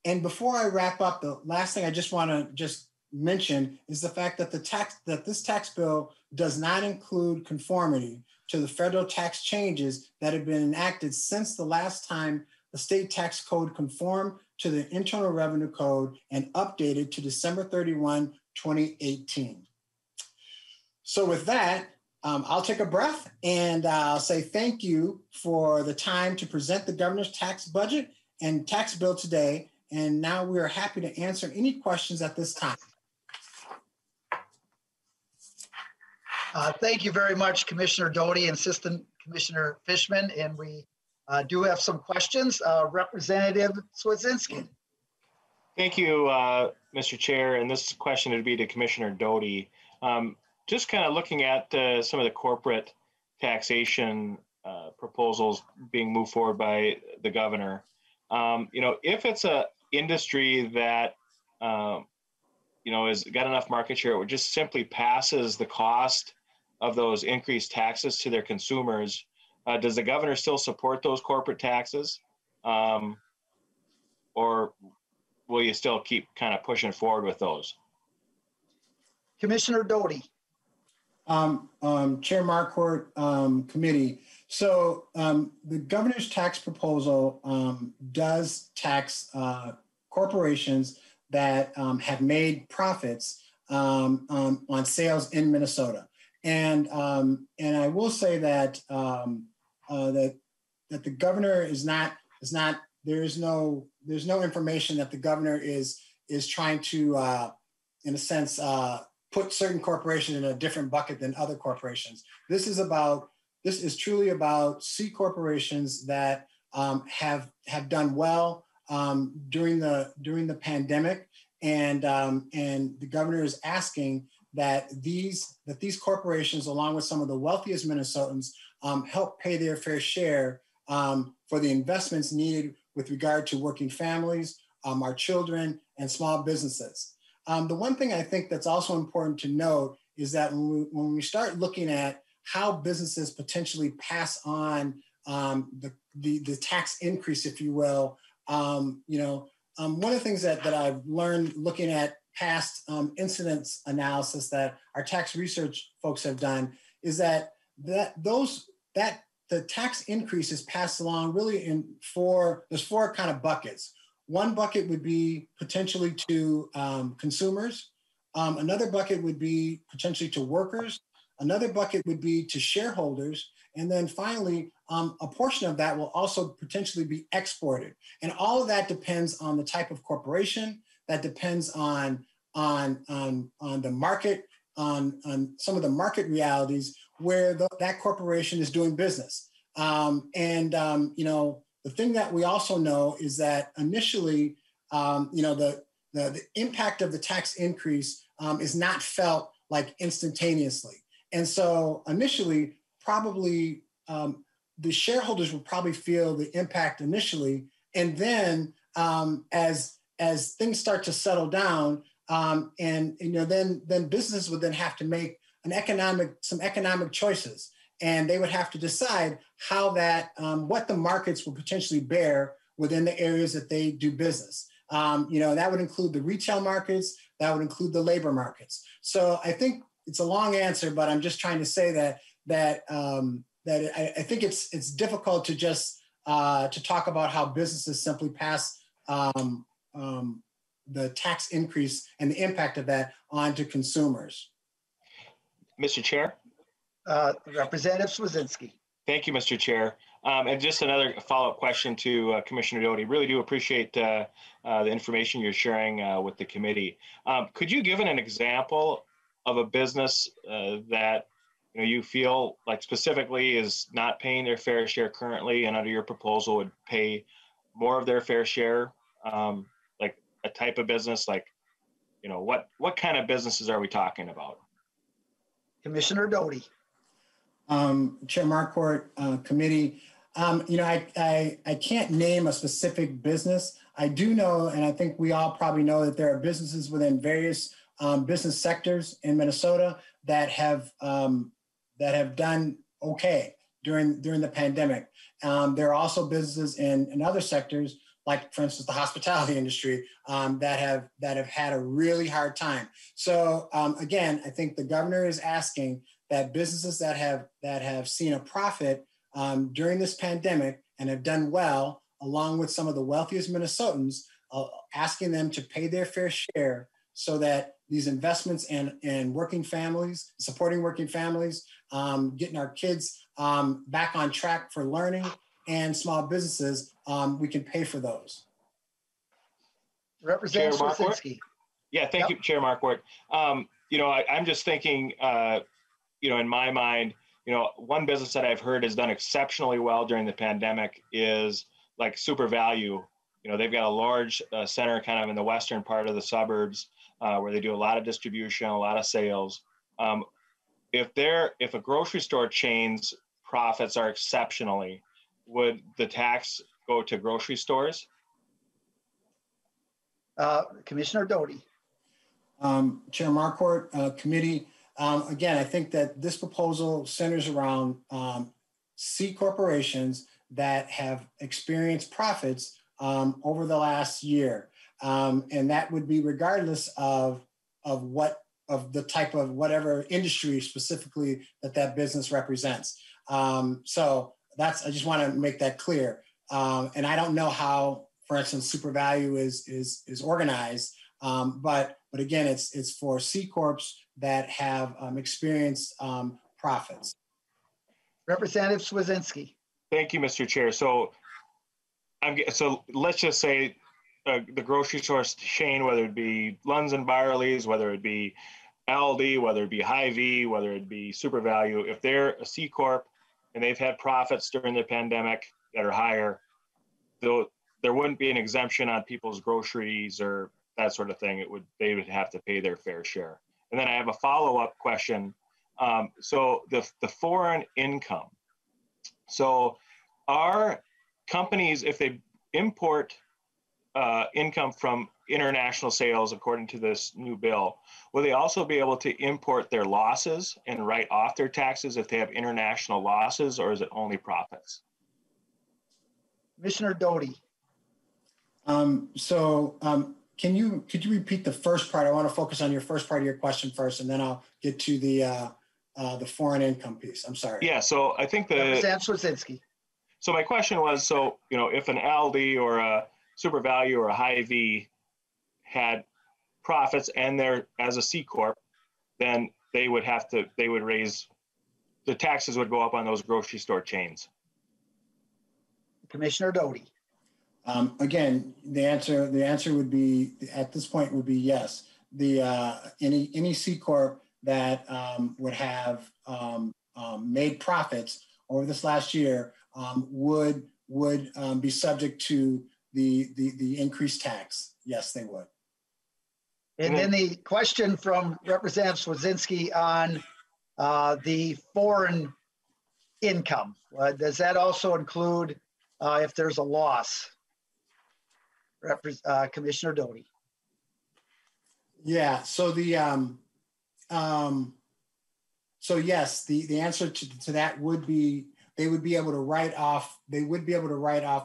S7: And before I wrap up, the last thing I just want to mention is the fact that this tax bill does not include conformity to the federal tax changes that have been enacted since the last time the state tax code conformed to the Internal Revenue Code and updated to December 31, 2018. So with that, I'll take a breath and I'll say thank you for the time to present the governor's tax budget and tax bill today. And now we are happy to answer any questions at this time.
S1: Thank you very much, Commissioner Doty and Assistant Commissioner Fishman. And we do have some questions. Representative Swedzinski.
S10: Thank you, Mr. Chair. And this question would be to Commissioner Doty. Just kind of looking at some of the corporate taxation proposals being moved forward by the governor. If it's a industry that has got enough market share, it just simply passes the cost of those increased taxes to their consumers. Does the governor still support those corporate taxes, or will you still keep kind of pushing forward with those?
S1: Commissioner Doty.
S7: Chair Marquardt, committee. So the governor's tax proposal does tax corporations that have made profits on sales in Minnesota, and I will say that that the governor is not. There's no information that the governor is trying to, in a sense, put certain corporations in a different bucket than other corporations. This is truly about C corporations that have done well during the pandemic, and the governor is asking that these corporations, along with some of the wealthiest Minnesotans, help pay their fair share for the investments needed with regard to working families, our children, and small businesses. The one thing I think that's also important to note is that when we start looking at how businesses potentially pass on the tax increase, if you will, one of the things that I've learned looking at past incidence analysis that our tax research folks have done is that the tax increase is passed along really there's four kind of buckets. One bucket would be potentially to consumers. Another bucket would be potentially to workers. Another bucket would be to shareholders. And then finally, a portion of that will also potentially be exported. And all of that depends on the type of corporation. That depends on the market, on some of the market realities where that corporation is doing business. The thing that we also know is that initially, the impact of the tax increase is not felt like instantaneously. And so initially, probably the shareholders will probably feel the impact initially. And then as things start to settle down, then businesses would then have to make some economic choices. And they would have to decide how what the markets will potentially bear within the areas that they do business. That would include the retail markets, that would include the labor markets. So I think it's a long answer, but I'm just trying to say that I think it's difficult to just to talk about how businesses simply pass the tax increase and the impact of that on to consumers.
S10: Mr. Chair?
S1: Representative Swazinski.
S10: Thank you, Mr. Chair. And just another follow-up question to Commissioner Doty. Really do appreciate the information you're sharing with the committee. Could you give an example of a business that you feel like specifically is not paying their fair share currently, and under your proposal would pay more of their fair share? Like a type of business, like what kind of businesses are we talking about?
S1: Commissioner Doty.
S7: Chair Marquardt, committee, I can't name a specific business. I do know, and I think we all probably know, that there are businesses within various business sectors in Minnesota that have done okay during the pandemic. There are also businesses in other sectors, like for instance the hospitality industry, that have had a really hard time. So again, I think the governor is asking that businesses that have seen a profit during this pandemic and have done well, along with some of the wealthiest Minnesotans, asking them to pay their fair share so that these investments in working families, supporting working families, getting our kids back on track for learning, and small businesses, we can pay for those.
S1: Representative Swazinski.
S10: Yeah, thank you, Chair Marquardt. I'm just thinking, in my mind, one business that I've heard has done exceptionally well during the pandemic is like Super Value. They've got a large center kind of in the western part of the suburbs where they do a lot of distribution, a lot of sales. If a grocery store chain's profits are exceptionally, would the tax go to grocery stores?
S1: Commissioner Doty.
S7: Chair Marquardt, committee, again, I think that this proposal centers around C corporations that have experienced profits over the last year. And that would be regardless of the type of whatever industry specifically that business represents. So I just want to make that clear. And I don't know how, for instance, Super Value is organized, but again, it's for C corps that have experienced profits.
S1: Representative Swazinski.
S10: Thank you, Mr. Chair. So let's just say the grocery store chain, whether it be Lunds and Byerly's, whether it be Aldi, whether it be Hy-Vee, whether it be Super Value, if they're a C corp and they've had profits during the pandemic that are higher, though there wouldn't be an exemption on people's groceries or that sort of thing. They would have to pay their fair share. And then I have a follow-up question. So the foreign income. So are companies, if they import income from international sales, according to this new bill, will they also be able to import their losses and write off their taxes if they have international losses, or is it only profits?
S1: Commissioner Doty.
S7: Could you repeat the first part? I want to focus on your first part of your question first, and then I'll get to the foreign income piece. I'm sorry.
S10: Yeah, so I think
S1: Representative Swazinski.
S10: So my question was, if an Aldi or a Super Value or a Hy-Vee had profits and they're as a C corp, then they would raise, the taxes would go up on those grocery store chains.
S1: Commissioner Doty.
S7: Again, the answer would be, at this point, would be yes. Any C corp that would have made profits over this last year would be subject to the increased tax. Yes, they would.
S1: And then the question from Representative Swazinski on the foreign income. Does that also include if there's a loss? Commissioner Doty.
S7: Yeah, so so yes, the answer to that would be they would be able to write off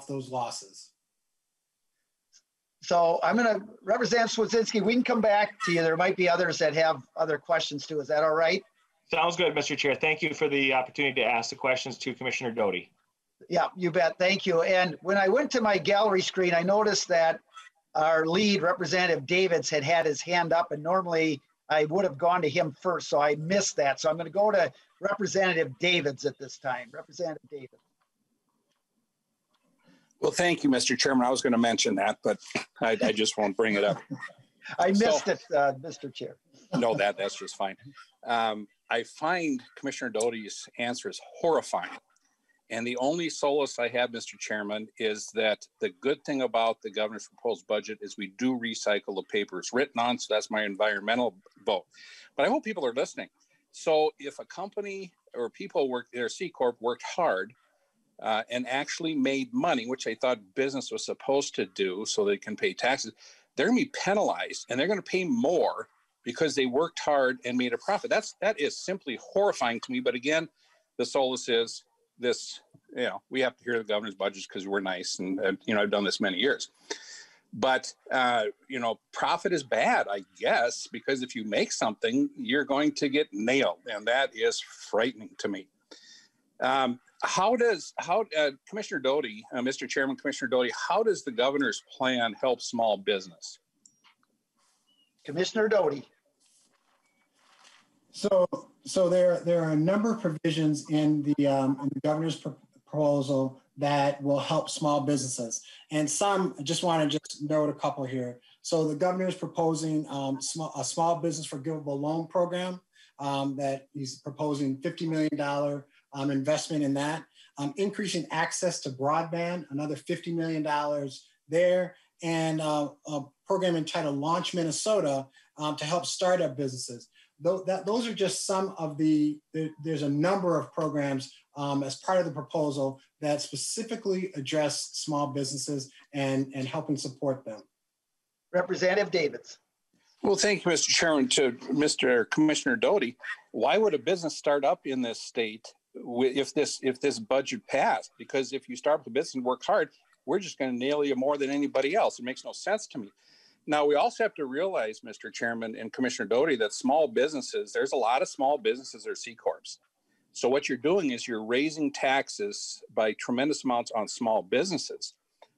S7: those losses.
S1: So I'm going to, Representative Swazinski, we can come back to you. There might be others that have other questions too. Is that all right?
S10: Sounds good, Mr. Chair. Thank you for the opportunity to ask the questions to Commissioner Doty.
S1: Yeah, you bet. Thank you. And when I went to my gallery screen, I noticed that our lead, Representative Davids, had his hand up, and normally I would have gone to him first, so I missed that. So I'm going to go to Representative Davids at this time. Representative Davids.
S3: Well, thank you, Mr. Chairman. I was going to mention that, but I just won't bring it up.
S1: I missed it, Mr. Chair.
S3: No, that's just fine. I find Commissioner Doty's answers horrifying. And the only solace I have, Mr. Chairman, is that the good thing about the governor's proposed budget is we do recycle the paper it's written on. So that's my environmental vote. But I hope people are listening. So if a company or people their C Corp worked hard and actually made money, which I thought business was supposed to do so they can pay taxes, they're going to be penalized and they're going to pay more because they worked hard and made a profit. That is simply horrifying to me. But again, the solace is this, we have to hear the governor's budgets because we're nice. And, I've done this many years. But, profit is bad, I guess, because if you make something, you're going to get nailed. And that is frightening to me. Commissioner Doty, Mr. Chairman, Commissioner Doty, how does the governor's plan help small business?
S1: Commissioner Doty.
S7: So there are a number of provisions in the governor's proposal that will help small businesses, and some I just want to note a couple here. So the governor is proposing a small business forgivable loan program that he's proposing $50 million investment in that, increasing access to broadband, another $50 million there, and a program entitled Launch Minnesota to help startup businesses. Those are just some of there's a number of programs as part of the proposal that specifically address small businesses and helping support them.
S1: Representative Davids.
S3: Well, thank you, Mr. Chairman. To Mr. Commissioner Doty, why would a business start up in this state if this budget passed? Because if you start up a business and work hard, we're just going to nail you more than anybody else. It makes no sense to me. Now, we also have to realize, Mr. Chairman and Commissioner Doty, that small businesses, there's a lot of small businesses that are C Corps. So what you're doing is you're raising taxes by tremendous amounts on small businesses.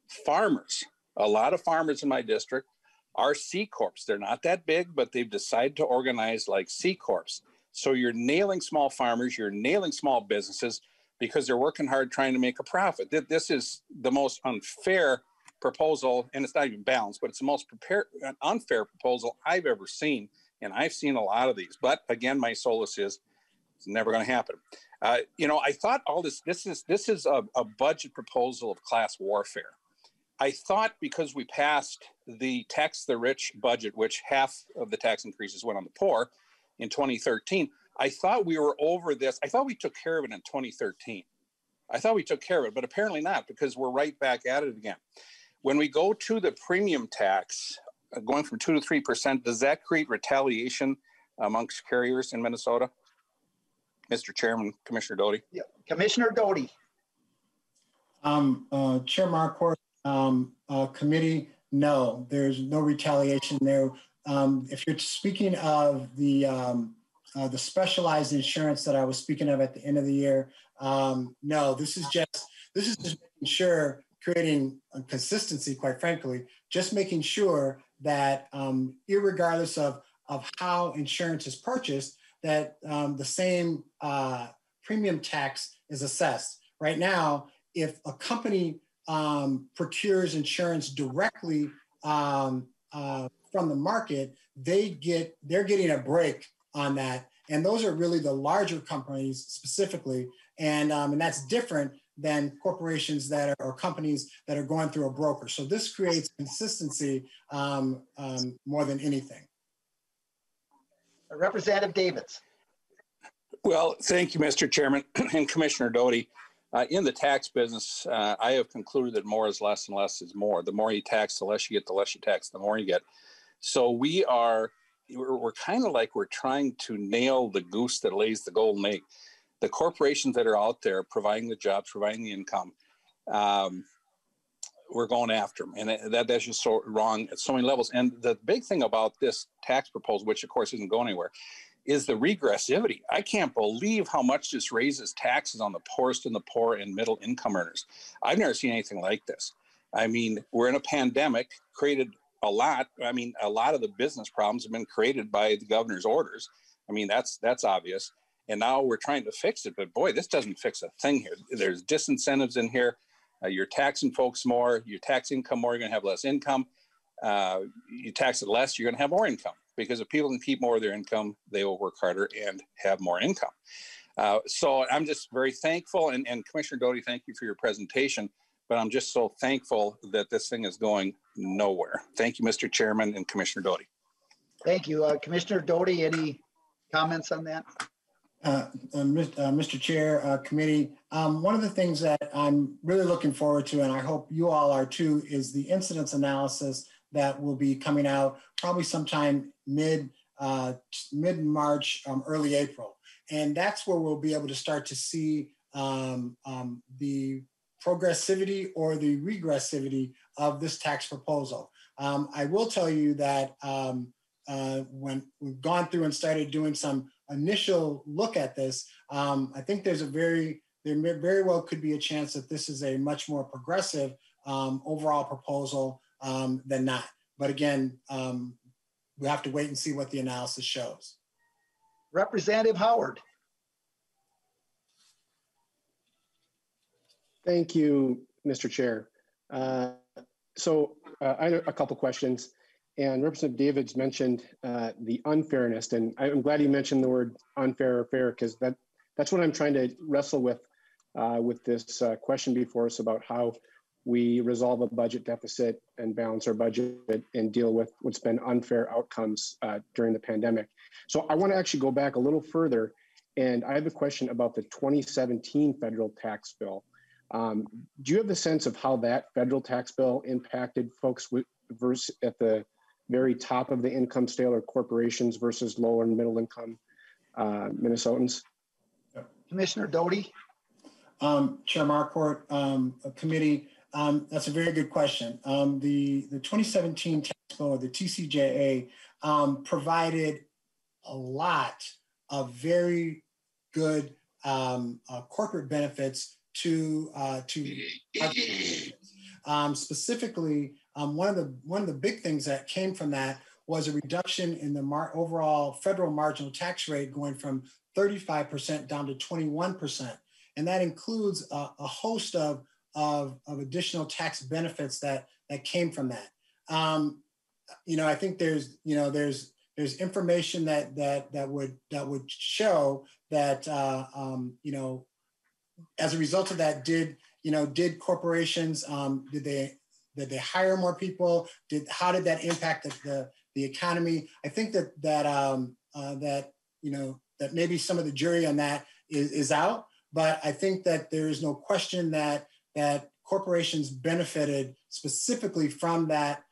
S3: Farmers, a lot of farmers in my district are C Corps. They're not that big, but they've decided to organize like C Corps. So you're nailing small farmers, you're nailing small businesses because they're working hard trying to make a profit. This is the most unfair proposal, and it's not even balanced, but it's the most unfair proposal I've ever seen, and I've seen a lot of these. But again, my solace is it's never going to happen. I thought all this is a budget proposal of class warfare. I thought because we passed the tax the rich budget, which half of the tax increases went on the poor in 2013, I thought we were over this. I thought we took care of it in 2013. I thought we took care of it, but apparently not, because we're right back at it again. When we go to the premium tax, going from 2 to 3%, does that create retaliation amongst carriers in Minnesota? Mr. Chairman, Commissioner Doty.
S1: Yeah. Commissioner Doty.
S7: Chair Marquardt, committee, no, there's no retaliation there. If you're speaking of the specialized insurance that I was speaking of at the end of the year, no, this is just making sure, creating a consistency, quite frankly, just making sure that irregardless of how insurance is purchased, that the same premium tax is assessed. Right now, if a company procures insurance directly from the market, they're getting a break on that. And those are really the larger companies specifically. And that's different than corporations or companies that are going through a broker. So this creates consistency more than anything.
S1: Representative Davids.
S3: Well, thank you, Mr. Chairman and Commissioner Doty. In the tax business, I have concluded that more is less and less is more. The more you tax, the less you get, the less you tax, the more you get. So we're kind of like we're trying to nail the goose that lays the golden egg. The corporations that are out there providing the jobs, providing the income, we're going after them. And that's just so wrong at so many levels. And the big thing about this tax proposal, which of course isn't going anywhere, is the regressivity. I can't believe how much this raises taxes on the poorest and the poor and middle income earners. I've never seen anything like this. I mean, we're in a pandemic created a lot. I mean, a lot of the business problems have been created by the governor's orders. I mean, that's obvious. And now we're trying to fix it, but boy, this doesn't fix a thing here. There's disincentives in here. You're taxing folks more. You tax income more, you're going to have less income. You tax it less, you're going to have more income, because if people can keep more of their income, they will work harder and have more income. So I'm just very thankful. And Commissioner Doty, thank you for your presentation. But I'm just so thankful that this thing is going nowhere. Thank you, Mr. Chairman and Commissioner Doty.
S1: Thank you. Commissioner Doty, any comments on that?
S7: Mr. Chair, committee, one of the things that I'm really looking forward to, and I hope you all are too, is the incidence analysis that will be coming out probably sometime mid-March, early April. And that's where we'll be able to start to see the progressivity or the regressivity of this tax proposal. I will tell you that when we've gone through and started doing some initial look at this, I think there very well could be a chance that this is a much more progressive overall proposal than not. But again, we have to wait and see what the analysis shows.
S1: Representative Howard.
S11: Thank you, Mr. Chair. I have a couple questions. And Representative Davids mentioned the unfairness, and I'm glad he mentioned the word unfair or fair, because that's what I'm trying to wrestle with this question before us about how we resolve a budget deficit and balance our budget and deal with what's been unfair outcomes during the pandemic. So I want to actually go back a little further, and I have a question about the 2017 federal tax bill. Do you have the sense of how that federal tax bill impacted folks versus at the very top of the income scale, or corporations versus lower and middle income Minnesotans?
S1: Commissioner Doty.
S7: Chair Marquardt, committee, that's a very good question. The 2017 tax bill, or the TCJA, provided a lot of very good corporate benefits to specifically, one of the big things that came from that was a reduction in the overall federal marginal tax rate, going from 35% down to 21%, and that includes a host of additional tax benefits that came from that. I think there's information that would show that as a result of that, did corporations, did they hire more people? How did that impact the economy? I think that maybe some of the jury on that is out, but I think that there is no question that corporations benefited specifically from that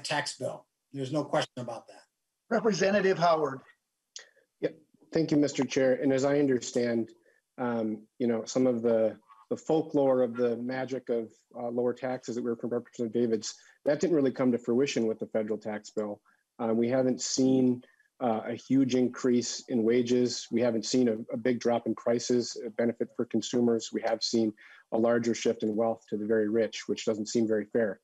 S7: tax bill. There's no question about that.
S1: Representative Howard.
S11: Yeah, thank you, Mr. Chair. And as I understand, some of the folklore of the magic of lower taxes that we were from Representative Davids, that didn't really come to fruition with the federal tax bill. We haven't seen a huge increase in wages. We haven't seen a big drop in prices, a benefit for consumers. We have seen a larger shift in wealth to the very rich, which doesn't seem very fair.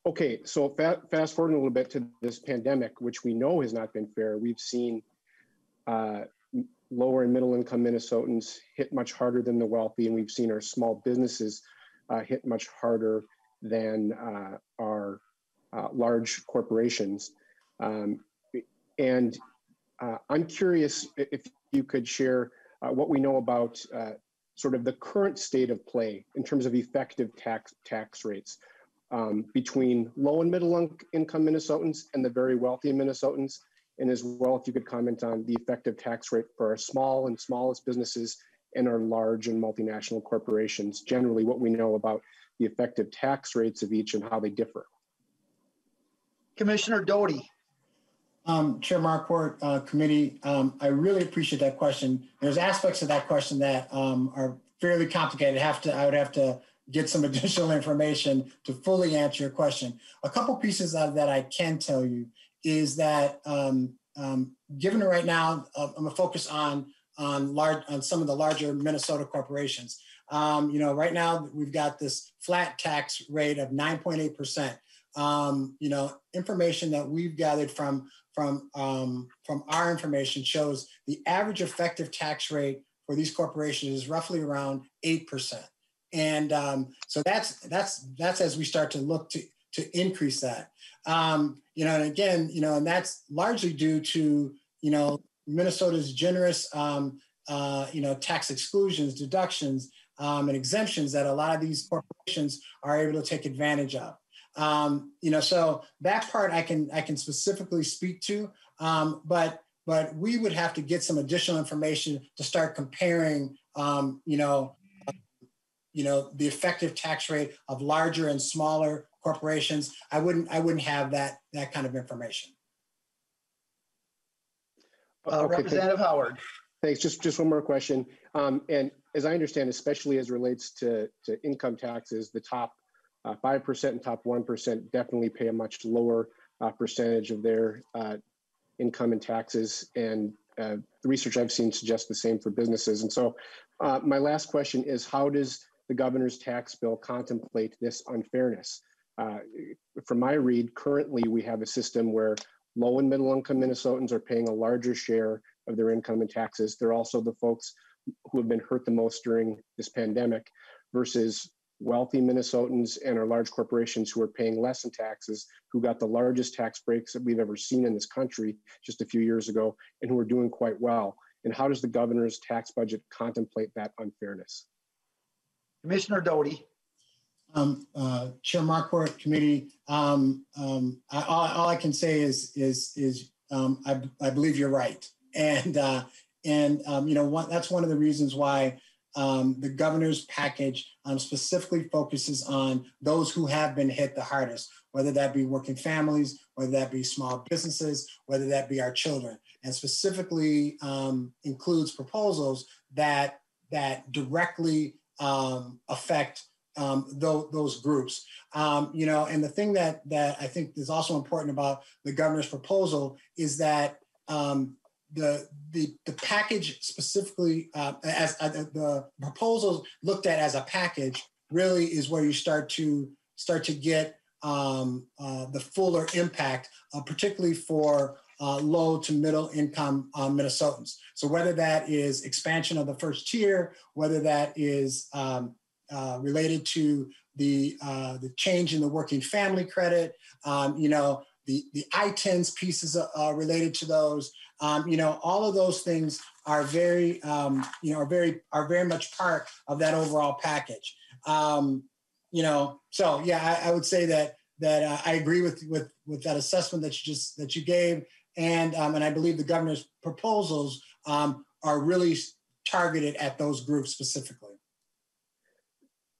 S11: Okay, so fast forwarding a little bit to this pandemic, which we know has not been fair. We've seen lower and middle income Minnesotans hit much harder than the wealthy, and we've seen our small businesses hit much harder than our large corporations. And I'm curious if you could share what we know about sort of the current state of play in terms of effective tax rates between low and middle income Minnesotans and the very wealthy Minnesotans. And as well, if you could comment on the effective tax rate for our small and smallest businesses and our large and multinational corporations, generally what we know about the effective tax rates of each and how they differ.
S1: Commissioner Doty.
S7: Chair Marquardt, committee, I really appreciate that question. There's aspects of that question that are fairly complicated. I would have to get some additional information to fully answer your question. A couple pieces of that I can tell you is that given right now, I'm gonna focus on some of the larger Minnesota corporations. Right now we've got this flat tax rate of 9.8%. information that we've gathered from our information shows the average effective tax rate for these corporations is roughly around 8%. And so that's as we start to look to increase that. And again, and that's largely due to, Minnesota's generous, tax exclusions, deductions, and exemptions that a lot of these corporations are able to take advantage of. So that part I can specifically speak to, but we would have to get some additional information to start comparing, the effective tax rate of larger and smaller corporations. I wouldn't have that kind of information.
S11: Okay,
S1: Representative Howard.
S11: Thanks. Just one more question. And as I understand, especially as relates to income taxes, the top 5% and top 1% definitely pay a much lower percentage of their income and taxes. And the research I've seen suggests the same for businesses. And so my last question is, how does the governor's tax bill contemplate this unfairness? From my read, currently we have a system where low and middle income Minnesotans are paying a larger share of their income and taxes. They're also the folks who have been hurt the most during this pandemic, versus wealthy Minnesotans and our large corporations who are paying less in taxes, who got the largest tax breaks that we've ever seen in this country just a few years ago, and who are doing quite well. And how does the governor's tax budget contemplate that unfairness?
S1: Commissioner Doty.
S7: Chair Marquardt, committee, all I can say is I believe you're right, and that's one of the reasons why the governor's package specifically focuses on those who have been hit the hardest, whether that be working families, whether that be small businesses, whether that be our children, and specifically includes proposals that directly affect those groups. And the thing that I think is also important about the governor's proposal is that the package specifically, as the proposals looked at as a package, really is where you start to get the fuller impact, particularly for low to middle income Minnesotans. So whether that is expansion of the first tier, whether that is related to the change in the working family credit, the I-10s pieces related to those, all of those things are very much part of that overall package. So yeah, I would say that I agree with that assessment that you gave, and I believe the governor's proposals are really targeted at those groups specifically.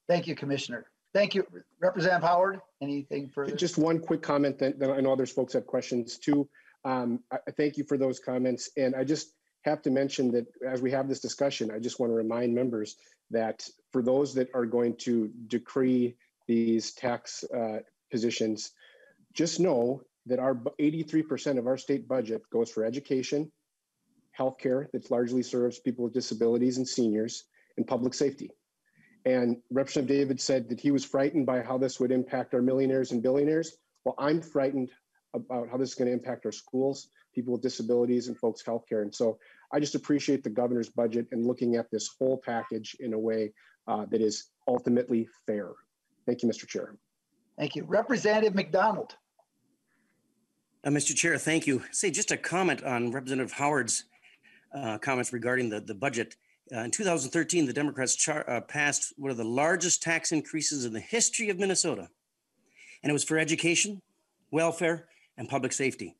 S1: Thank you, Commissioner. Thank you. Representative Howard, anything further?
S11: Just one quick comment, then I know others folks have questions too. I thank you for those comments. And I just have to mention that as we have this discussion, I just want to remind members that for those that are going to decree these tax positions, just know that our 83% of our state budget goes for education, healthcare that largely serves people with disabilities and seniors, and public safety. And Representative David said that he was frightened by how this would impact our millionaires and billionaires. Well, I'm frightened about how this is going to impact our schools, people with disabilities, and folks' healthcare. And so I just appreciate the governor's budget and looking at this whole package in a way that is ultimately fair. Thank you, Mr. Chair.
S1: Thank you. Representative McDonald.
S12: Mr. Chair, thank you. Say just a comment on Representative Howard's comments regarding the budget. In 2013, the Democrats passed one of the largest tax increases in the history of Minnesota. And it was for education, welfare, and public safety.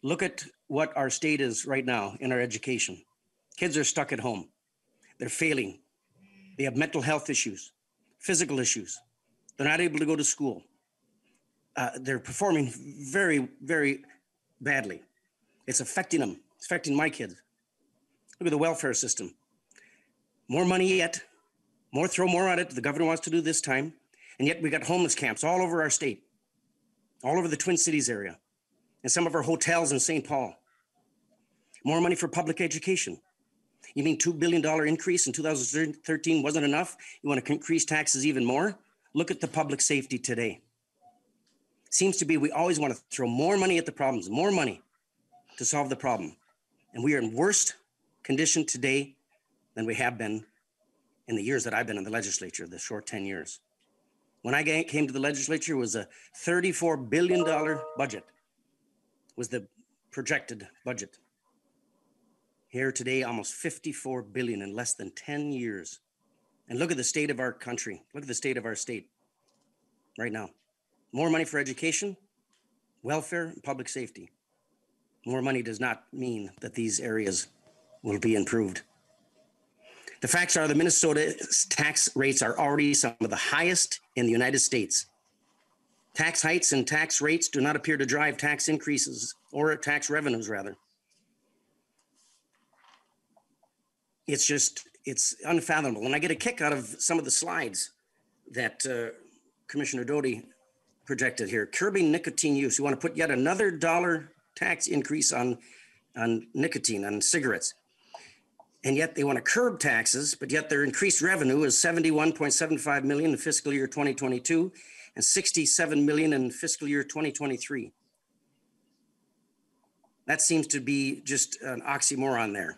S12: Look at what our state is right now in our education. Kids are stuck at home. They're failing. They have mental health issues, physical issues. They're not able to go to school. They're performing very, very badly. It's affecting them. It's affecting my kids. Look at the welfare system. More money yet, throw more on it. The governor wants to do this time. And yet we got homeless camps all over our state, all over the Twin Cities area, and some of our hotels in St. Paul. More money for public education. You mean $2 billion increase in 2013 wasn't enough? You want to increase taxes even more? Look at the public safety today. seems to be we always want to throw more money at the problems, more money to solve the problem. And we are in worse condition today than we have been in the years that I've been in the legislature, the short 10 years. When I came to the legislature, it was a $34 billion budget, was the projected budget. Here today, almost $54 billion in less than 10 years. And look at the state of our country. Look at the state of our state right now. More money for education, welfare, and public safety. More money does not mean that these areas will be improved. The facts are the Minnesota's tax rates are already some of the highest in the United States. Tax heights and tax rates do not appear to drive tax increases or tax revenues, rather. It's unfathomable. And I get a kick out of some of the slides that Commissioner Doty projected here. Curbing nicotine use. You want to put yet another dollar tax increase on nicotine, on cigarettes. And yet they want to curb taxes, but yet their increased revenue is $71.75 million in fiscal year 2022 and $67 million in fiscal year 2023. That seems to be just an oxymoron there.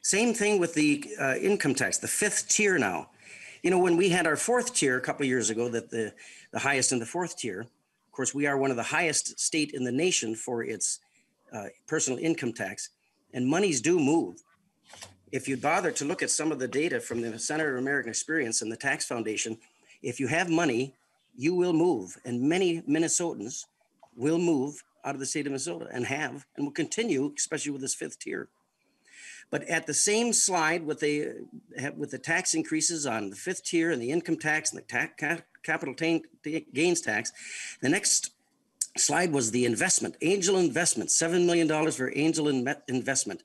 S12: Same thing with the income tax, the fifth tier now. You know, when we had our fourth tier a couple of years ago, that the highest in the fourth tier, of course, we are one of the highest state in the nation for its personal income tax, and monies do move. If you bother to look at some of the data from the Center of American Experience and the Tax Foundation, if you have money, you will move. And many Minnesotans will move out of the state of Minnesota and have, and will continue, especially with this fifth tier. But at the same slide with the tax increases on the fifth tier and the income tax and the capital gains tax, the next slide was the investment, angel investment, $7 million for angel investment.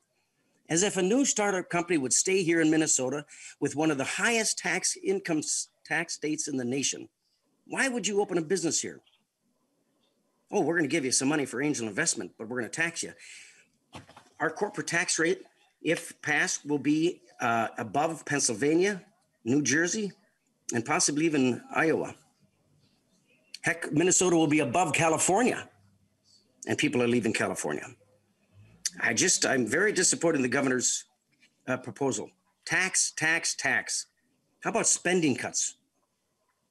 S12: As if a new startup company would stay here in Minnesota with one of the highest income tax states in the nation. Why would you open a business here? Oh, we're going to give you some money for angel investment, but we're going to tax you. Our corporate tax rate, if passed, will be above Pennsylvania, New Jersey, and possibly even Iowa. Heck, Minnesota will be above California, and people are leaving California. I'm very disappointed in the governor's proposal. Tax, tax, tax. How about spending cuts?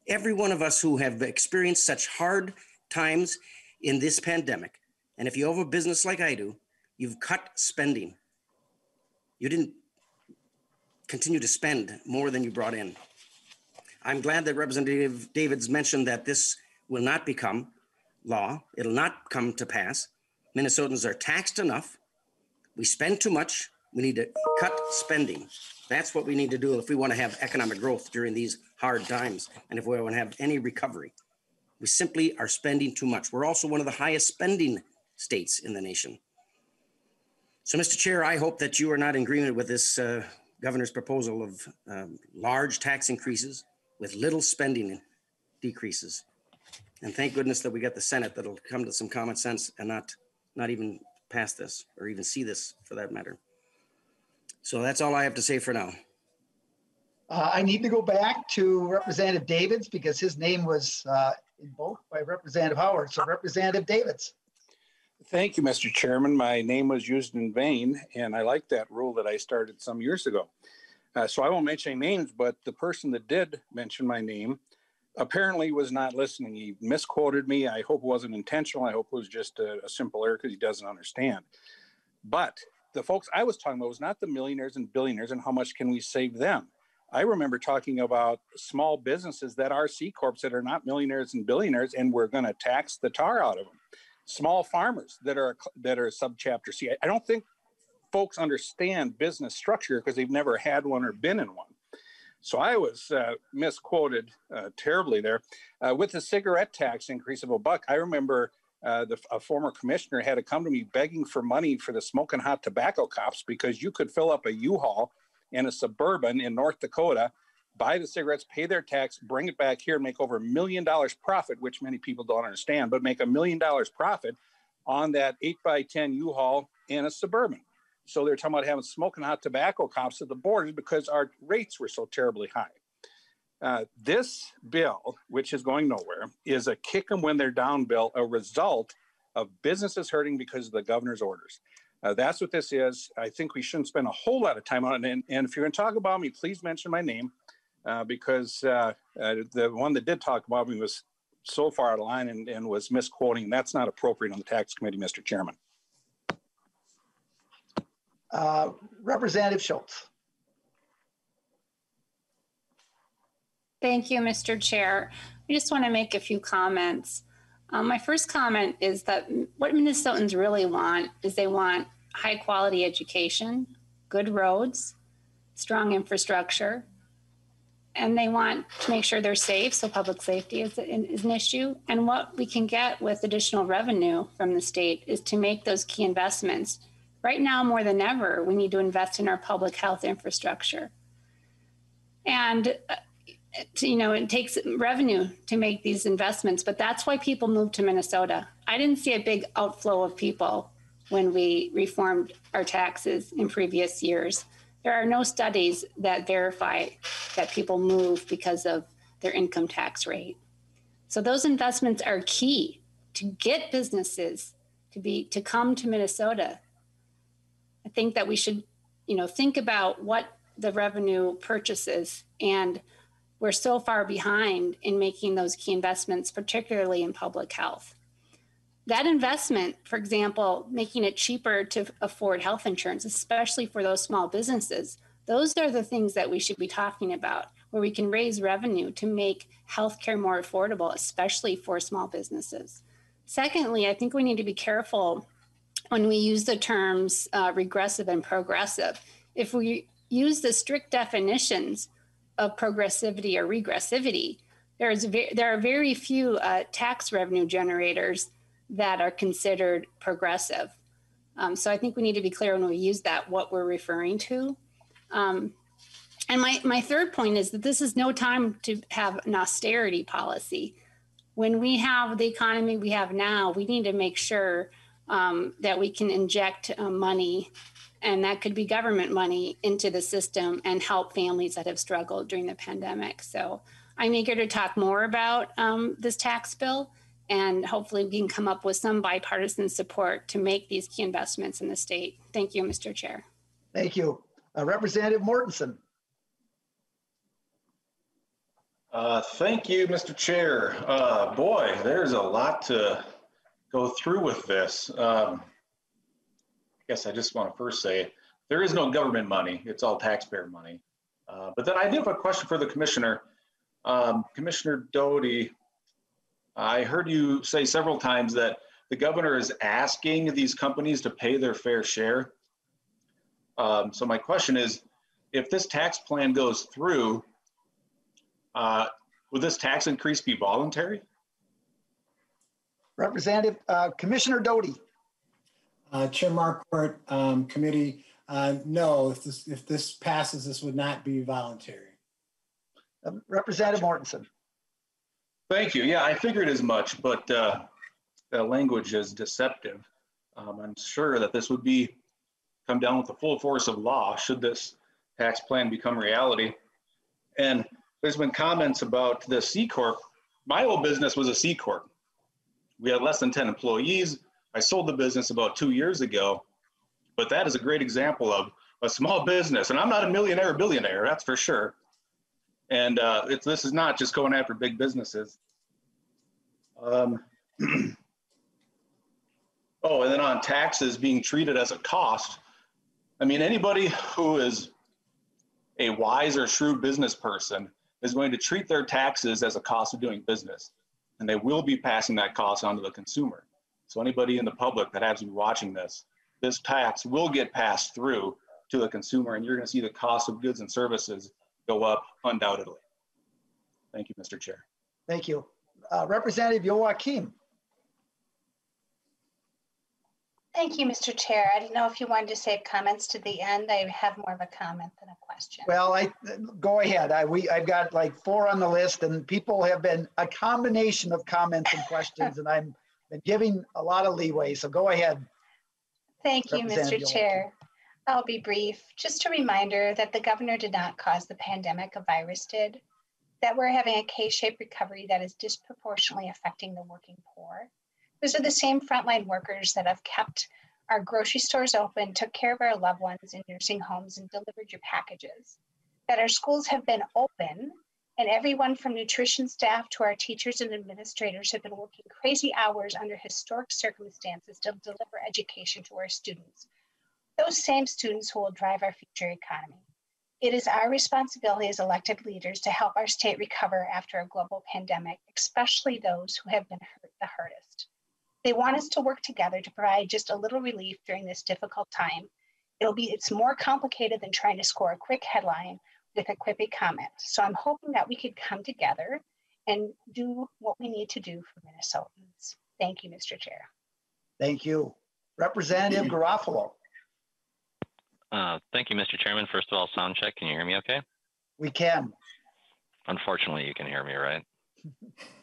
S12: Every one of us who have experienced such hard times in this pandemic, and if you have a business like I do, you've cut spending. You didn't continue to spend more than you brought in. I'm glad that Representative Davids mentioned that this will not become law. It'll not come to pass. Minnesotans are taxed enough. We spend too much. We need to cut spending. That's what we need to do if we want to have economic growth during these hard times and if we want to have any recovery. We simply are spending too much. We're also one of the highest spending states in the nation. So, Mr. Chair, I hope that you are not in agreement with this governor's proposal of large tax increases with little spending decreases. And thank goodness that we got the Senate that'll come to some common sense and not even pass this or even see this for that matter. So that's all I have to say for now.
S1: I need to go back to Representative Davids because his name was invoked by Representative Howard. So Representative Davids.
S3: Thank you, Mr. Chairman. My name was used in vain, and I like that rule that I started some years ago. So I won't mention any names, but the person that did mention my name apparently was not listening. He misquoted me. I hope it wasn't intentional. I hope it was just a simple error because he doesn't understand. But the folks I was talking about was not the millionaires and billionaires and how much can we save them. I remember talking about small businesses that are C Corps that are not millionaires and billionaires, and we're going to tax the tar out of them. Small farmers that are subchapter C. I don't think folks understand business structure because they've never had one or been in one. So I was misquoted terribly there. With the cigarette tax increase of $1, I remember a former commissioner had to come to me begging for money for the smoking hot tobacco cops because you could fill up a U-Haul in a Suburban in North Dakota, buy the cigarettes, pay their tax, bring it back here and make over $1 million profit, which many people don't understand, but make $1 million profit on that 8x10 U-Haul in a Suburban. So they're talking about having smoking hot tobacco cops at the borders because our rates were so terribly high. This bill, which is going nowhere, is a kick them when they're down bill, a result of businesses hurting because of the governor's orders. That's what this is. I think we shouldn't spend a whole lot of time on it. And if you're going to talk about me, please mention my name because the one that did talk about me was so far out of line and was misquoting. That's not appropriate on the tax committee, Mr. Chairman.
S1: Representative Schultz.
S5: Thank you, Mr. Chair. I just want to make a few comments. My first comment is that what Minnesotans really want is they want high quality education, good roads, strong infrastructure, and they want to make sure they're safe, so public safety is an issue. And what we can get with additional revenue from the state is to make those key investments. Right now, more than ever, we need to invest in our public health infrastructure. And it takes revenue to make these investments, but that's why people move to Minnesota. I didn't see a big outflow of people when we reformed our taxes in previous years. There are no studies that verify that people move because of their income tax rate. So those investments are key to get businesses to come to Minnesota. I think that we should, think about what the revenue purchases, and we're so far behind in making those key investments, particularly in public health. That investment, for example, making it cheaper to afford health insurance, especially for those small businesses, those are the things that we should be talking about, where we can raise revenue to make healthcare more affordable, especially for small businesses. Secondly, I think we need to be careful when we use the terms regressive and progressive. If we use the strict definitions of progressivity or regressivity, there are very few tax revenue generators that are considered progressive. So I think we need to be clear when we use that, what we're referring to. And my third point is that this is no time to have an austerity policy. When we have the economy we have now, we need to make sure that we can inject money, and that could be government money, into the system and help families that have struggled during the pandemic. So I'm eager to talk more about this tax bill, and hopefully we can come up with some bipartisan support to make these key investments in the state. Thank you, Mr. Chair.
S1: Thank you. Representative Mortensen.
S13: Thank you, Mr. Chair. Boy, there's a lot to go through with this. I guess I just want to first say there is no government money. It's all taxpayer money. But then I do have a question for the commissioner. Commissioner Doty, I heard you say several times that the governor is asking these companies to pay their fair share. So my question is, if this tax plan goes through, would this tax increase be voluntary?
S1: Representative Commissioner Doty.
S7: Chair Marquardt, committee, no, if this passes, this would not be voluntary.
S1: Representative Mortensen.
S13: Thank you. Yeah, I figured as much, but the language is deceptive. I'm sure that this would come down with the full force of law should this tax plan become reality. And there's been comments about the C Corp. My old business was a C Corp. We had less than 10 employees. I sold the business about 2 years ago, but that is a great example of a small business. And I'm not a millionaire or billionaire, that's for sure. And this is not just going after big businesses. Oh, and then on taxes being treated as a cost. I mean, anybody who is a wise or shrewd business person is going to treat their taxes as a cost of doing business. And they will be passing that cost on to the consumer. So anybody in the public that happens to be watching this tax will get passed through to the consumer, and you're going to see the cost of goods and services go up undoubtedly. Thank you, Mr. Chair.
S1: Thank you. Representative Joachim.
S5: Thank you, Mr. Chair. I didn't know if you wanted to save comments to the end. I have more of a comment than a question.
S1: Well, go ahead. I've got like 4 on the list, and people have been a combination of comments and questions, and I'm been giving a lot of leeway. So go ahead.
S5: Thank you, Mr. Chair. I'll be brief. Just a reminder that the governor did not cause the pandemic, a virus did.
S14: that we're having a K-shaped recovery that is disproportionately affecting the working poor. Those are the same frontline workers that have kept our grocery stores open, took care of our loved ones in nursing homes, and delivered your packages. That our schools have been open, and everyone from nutrition staff to our teachers and administrators have been working crazy hours under historic circumstances to deliver education to our students. Those same students who will drive our future economy. It is our responsibility as elected leaders to help our state recover after a global pandemic, especially those who have been hurt the hardest. They want us to work together to provide just a little relief during this difficult time. It's more complicated than trying to score a quick headline with a quippy comment. So I'm hoping that we could come together and do what we need to do for Minnesotans. Thank you, Mr. Chair.
S1: Thank you. Representative Garofalo.
S15: Thank you, Mr. Chairman. First of all, sound check. Can you hear me okay?
S1: We can.
S15: Unfortunately, you can hear me, right?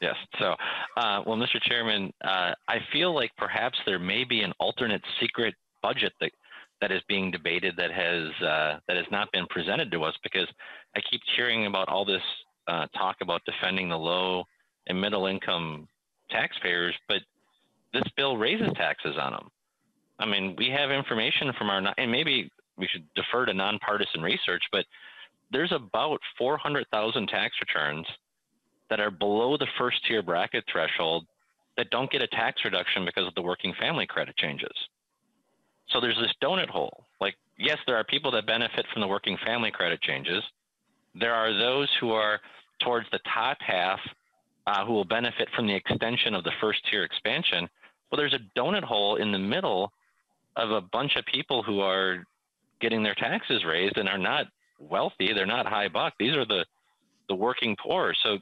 S15: Yes. So, well, Mr. Chairman, I feel like perhaps there may be an alternate secret budget that is being debated that has not been presented to us, because I keep hearing about all this talk about defending the low and middle income taxpayers, but this bill raises taxes on them. I mean, we have information from and maybe we should defer to nonpartisan research, but there's about 400,000 tax returns that are below the first tier bracket threshold that don't get a tax reduction because of the working family credit changes. So there's this donut hole. Like, yes, there are people that benefit from the working family credit changes. There are those who are towards the top half who will benefit from the extension of the first tier expansion. Well, there's a donut hole in the middle of a bunch of people who are getting their taxes raised and are not wealthy. They're not high buck. These are the working poor. So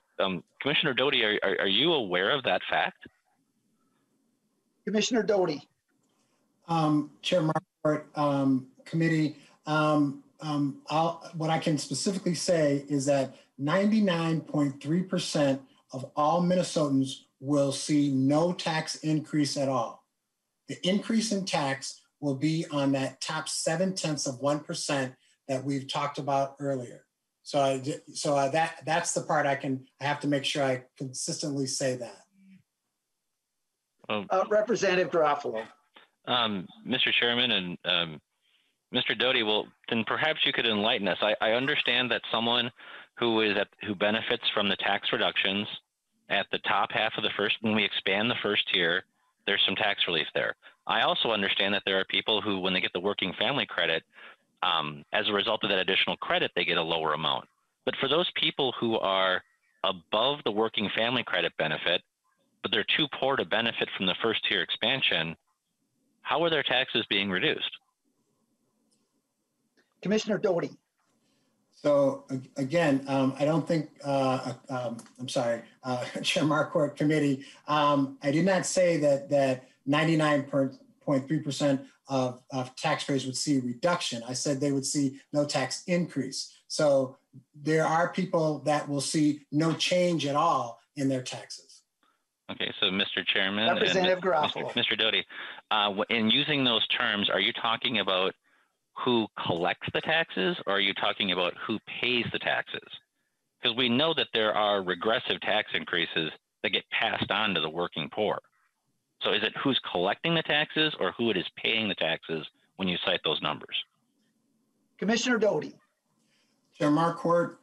S15: Commissioner Doty, are you aware of that fact?
S1: Commissioner Doty.
S7: Chair Marquardt, committee, what I can specifically say is that 99.3% of all Minnesotans will see no tax increase at all. The increase in tax will be on that top 0.7% that we've talked about earlier. So that's the part I have to make sure I consistently say that.
S1: Representative Garofalo.
S15: Mr. Chairman and Mr. Doty, well, then perhaps you could enlighten us. I understand that someone who benefits from the tax reductions at the top half of the first, when we expand the first tier, there's some tax relief there. I also understand that there are people who, when they get the working family credit, as a result of that additional credit, they get a lower amount. But for those people who are above the working family credit benefit, but they're too poor to benefit from the first tier expansion, how are their taxes being reduced?
S1: Commissioner Doty.
S7: So again, I don't think, I'm sorry, Chair Marquardt committee, I did not say that 99.3% of taxpayers would see a reduction. I said they would see no tax increase. So there are people that will see no change at all in their taxes.
S15: Okay, so Mr. Chairman,
S1: Representative Garofalo.
S15: Mr. Doty, in using those terms, are you talking about who collects the taxes, or are you talking about who pays the taxes? Because we know that there are regressive tax increases that get passed on to the working poor. So is it who's collecting the taxes or who it is paying the taxes when you cite those numbers?
S1: Commissioner Doty.
S7: Chair Marquardt,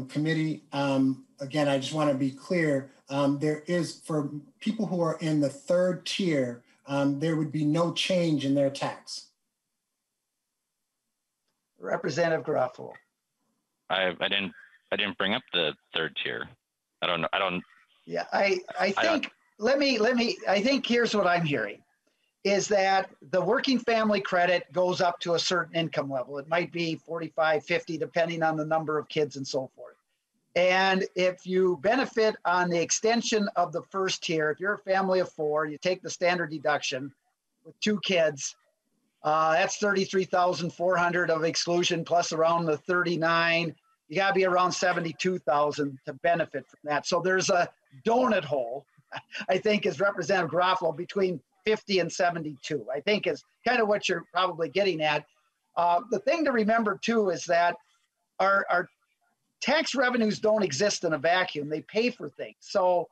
S7: committee, again, I just want to be clear. There is, for people who are in the third tier, there would be no change in their tax.
S1: Representative Garofalo.
S15: I didn't bring up the third tier. I don't know.
S1: Yeah, I think I think here's what I'm hearing is that the working family credit goes up to a certain income level. It might be 45, 50, depending on the number of kids and so forth. And if you benefit on the extension of the first tier, if you're a family of 4, you take the standard deduction with 2 kids, that's 33,400 of exclusion plus around the 39. You got to be around 72,000 to benefit from that. So there's a donut hole, I think, as Representative Garofalo, between 50 and 72, I think is kind of what you're probably getting at. The thing to remember too is that our tax revenues don't exist in a vacuum. They pay for things. So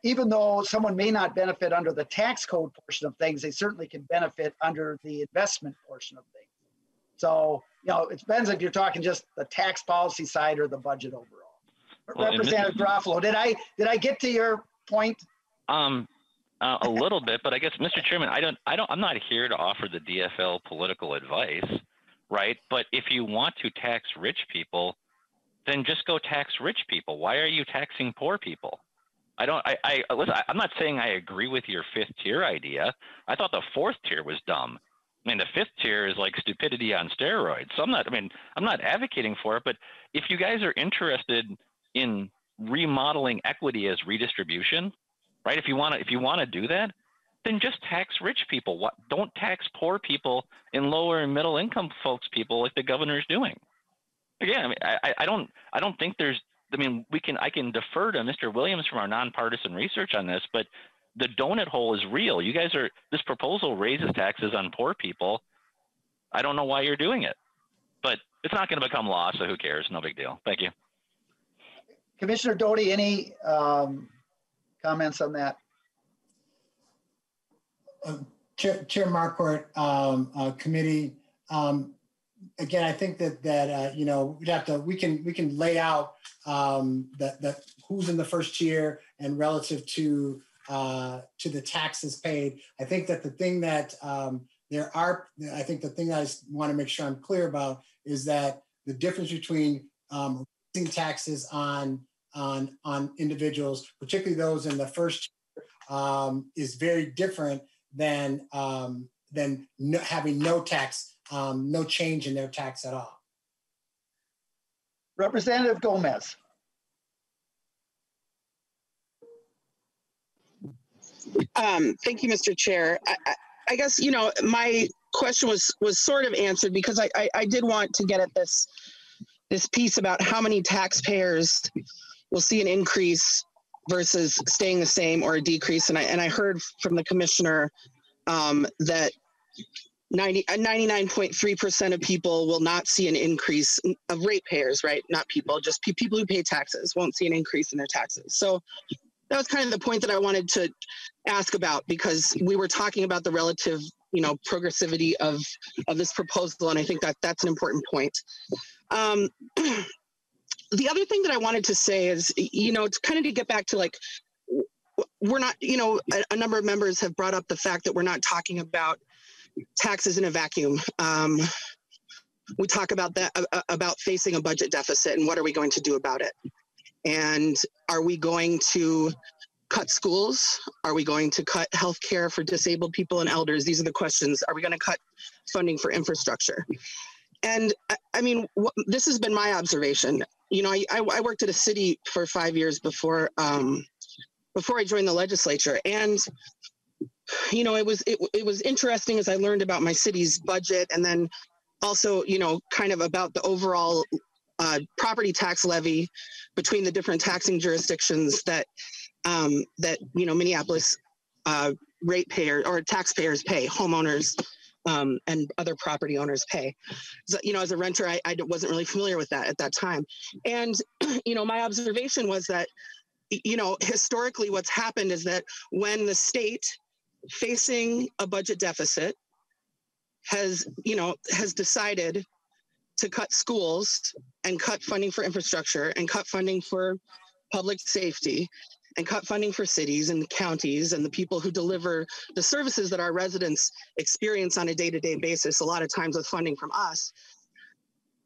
S1: even though someone may not benefit under the tax code portion of things, they certainly can benefit under the investment portion of things. So, it depends if you're talking just the tax policy side or the budget overall. Well, Representative Garofalo, did I get to your point?
S15: A little bit, but I guess, Mr. Chairman, I'm not here to offer the DFL political advice, right? But if you want to tax rich people, then just go tax rich people. Why are you taxing poor people? Listen, I'm not saying I agree with your fifth tier idea. I thought the fourth tier was dumb. I mean, the fifth tier is like stupidity on steroids. So I'm not advocating for it, but if you guys are interested in remodeling equity as redistribution, right? If you want to do that, then just tax rich people. Don't tax poor people and lower and middle income people like the governor is doing. Again, I don't think there's. I can defer to Mr. Williams from our nonpartisan research on this, but the donut hole is real. This proposal raises taxes on poor people. I don't know why you're doing it, but it's not going to become law, so who cares? No big deal. Thank you.
S1: Commissioner Doty, any comments on that?
S7: Chair Marquardt, committee. Again, I think that we'd have to we can lay out that who's in the first tier and relative to the taxes paid. I think that the thing that I think the thing that I want to make sure I'm clear about is that the difference between raising taxes on individuals, particularly those in the first tier, is very different than having no tax, no change in their tax at all.
S1: Representative Gomez.
S16: Thank you, Mr. Chair. I guess, my question was sort of answered because I did want to get at this piece about how many taxpayers will see an increase versus staying the same or a decrease. And I heard from the commissioner that 99.3% of people will not see an increase of ratepayers, right? Not people, just people who pay taxes won't see an increase in their taxes. So that was kind of the point that I wanted to ask about, because we were talking about the relative, progressivity of this proposal, and I think that that's an important point. The other thing that I wanted to say is, it's kind of to get back to like, we're not, a number of members have brought up the fact that we're not talking about taxes in a vacuum. We talk about that, about facing a budget deficit and what are we going to do about it? And are we going to cut schools? Are we going to cut healthcare for disabled people and elders? These are the questions. Are we going to cut funding for infrastructure? And this has been my observation. I worked at a city for 5 years before I joined the legislature. And, it was interesting as I learned about my city's budget, and then also, kind of about the overall property tax levy between the different taxing jurisdictions that Minneapolis ratepayer or taxpayers pay, homeowners and other property owners pay. So, as a renter, I wasn't really familiar with that at that time. And, my observation was that, historically what's happened is that when the state facing a budget deficit has decided to cut schools and cut funding for infrastructure and cut funding for public safety and cut funding for cities and counties and the people who deliver the services that our residents experience on a day-to-day basis, a lot of times with funding from us,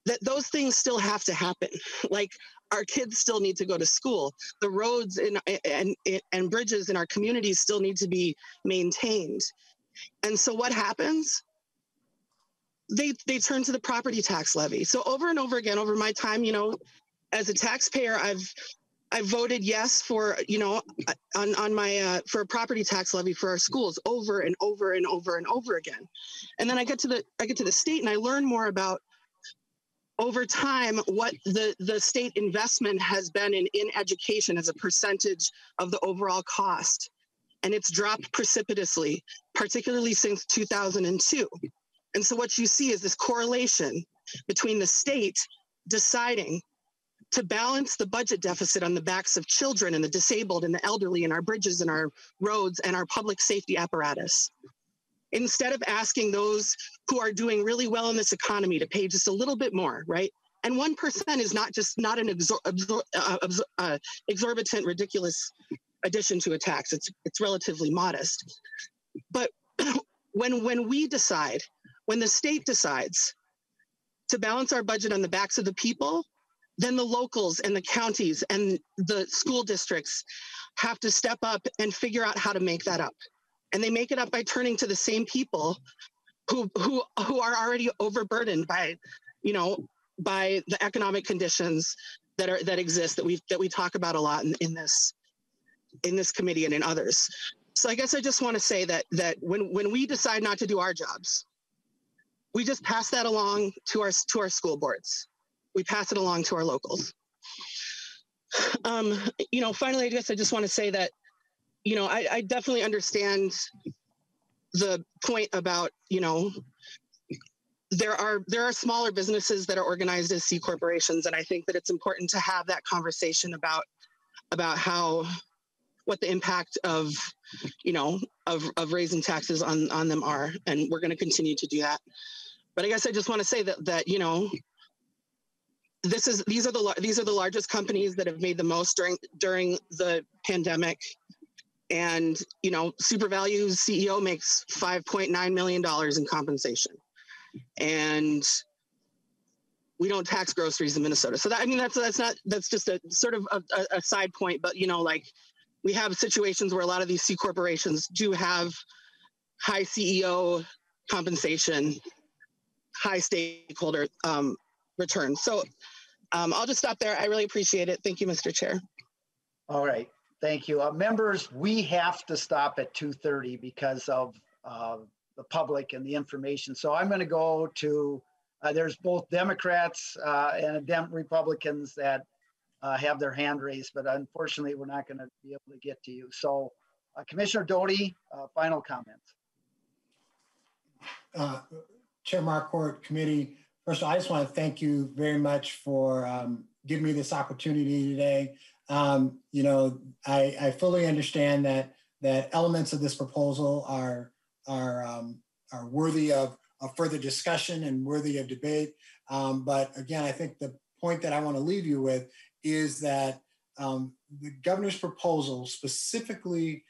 S16: that those things still have to happen. Like, our kids still need to go to school. The roads and bridges in our communities still need to be maintained. And so what happens? They turn to the property tax levy. So over and over again, over my time, as a taxpayer, I've voted yes for, on my, for a property tax levy for our schools over and over and over and over again. And then I get to the state and I learn more about, over time, what the state investment has been in education as a percentage of the overall cost. And it's dropped precipitously, particularly since 2002. And so what you see is this correlation between the state deciding to balance the budget deficit on the backs of children and the disabled and the elderly and our bridges and our roads and our public safety apparatus. Instead of asking those who are doing really well in this economy to pay just a little bit more, right? And 1% is not an exorbitant, ridiculous addition to a tax. It's relatively modest. But when we decide, when the state decides to balance our budget on the backs of the people, then the locals and the counties and the school districts have to step up and figure out how to make that up. And they make it up by turning to the same people who are already overburdened by, by the economic conditions that exist that we talk about a lot in this committee and in others. So I guess I just want to say that when we decide not to do our jobs, we just pass that along to our school boards. We pass it along to our locals. Finally, I guess I just want to say that, I definitely understand the point about, there are smaller businesses that are organized as C corporations, and I think that it's important to have that conversation about what the impact of raising taxes on them are, and we're going to continue to do that. But I guess I just want to say that these are the largest companies that have made the most during the pandemic. And, SuperValue's CEO makes $5.9 million in compensation. And we don't tax groceries in Minnesota. So that's just a sort of a side point, but, we have situations where a lot of these C corporations do have high CEO compensation, high stakeholder return. So I'll just stop there. I really appreciate it. Thank you, Mr. Chair.
S1: All right. Thank you. Members, we have to stop at 2:30 because of the public and the information. So I'm going to go to, there's both Democrats and Republicans that have their hand raised, but unfortunately, we're not going to be able to get to you. So Commissioner Doty, final comments.
S7: Chair Marquardt, committee, first of all, I just want to thank you very much for giving me this opportunity today. I fully understand that elements of this proposal are worthy of further discussion and worthy of debate. But again, I think the point that I want to leave you with is that the governor's proposal specifically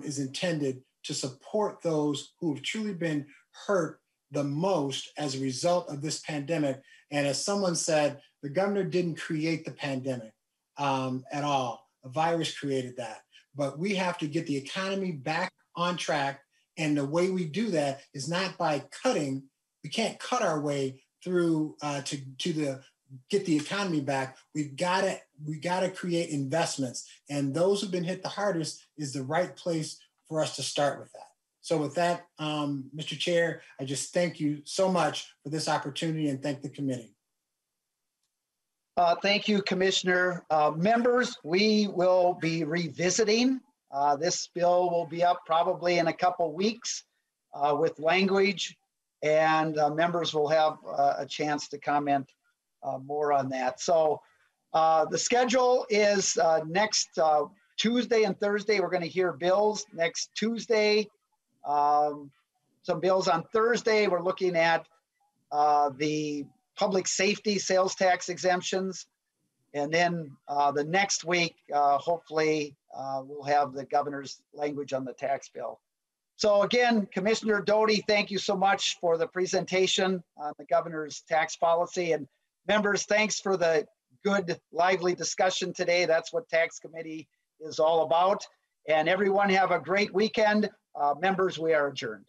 S7: is intended to support those who have truly been hurt the most as a result of this pandemic. And as someone said, the governor didn't create the pandemic at all. A virus created that. But we have to get the economy back on track. And the way we do that is not by cutting. We can't cut our way through to get the economy back. We gotta create investments. And those who've been hit the hardest is the right place for us to start with that. So with that, Mr. Chair, I just thank you so much for this opportunity and thank the committee.
S1: Thank you, Commissioner. Members, we will be revisiting. This bill will be up probably in a couple weeks with language, and members will have a chance to comment more on that. So the schedule is next Tuesday and Thursday, we're going to hear bills. Next Tuesday, some bills. On Thursday, we're looking at the public safety sales tax exemptions. And then the next week, hopefully, we'll have the governor's language on the tax bill. So again, Commissioner Doty, thank you so much for the presentation on the governor's tax policy. And members, thanks for the good, lively discussion today. That's what Tax Committee is all about. And everyone have a great weekend. Members, we are adjourned.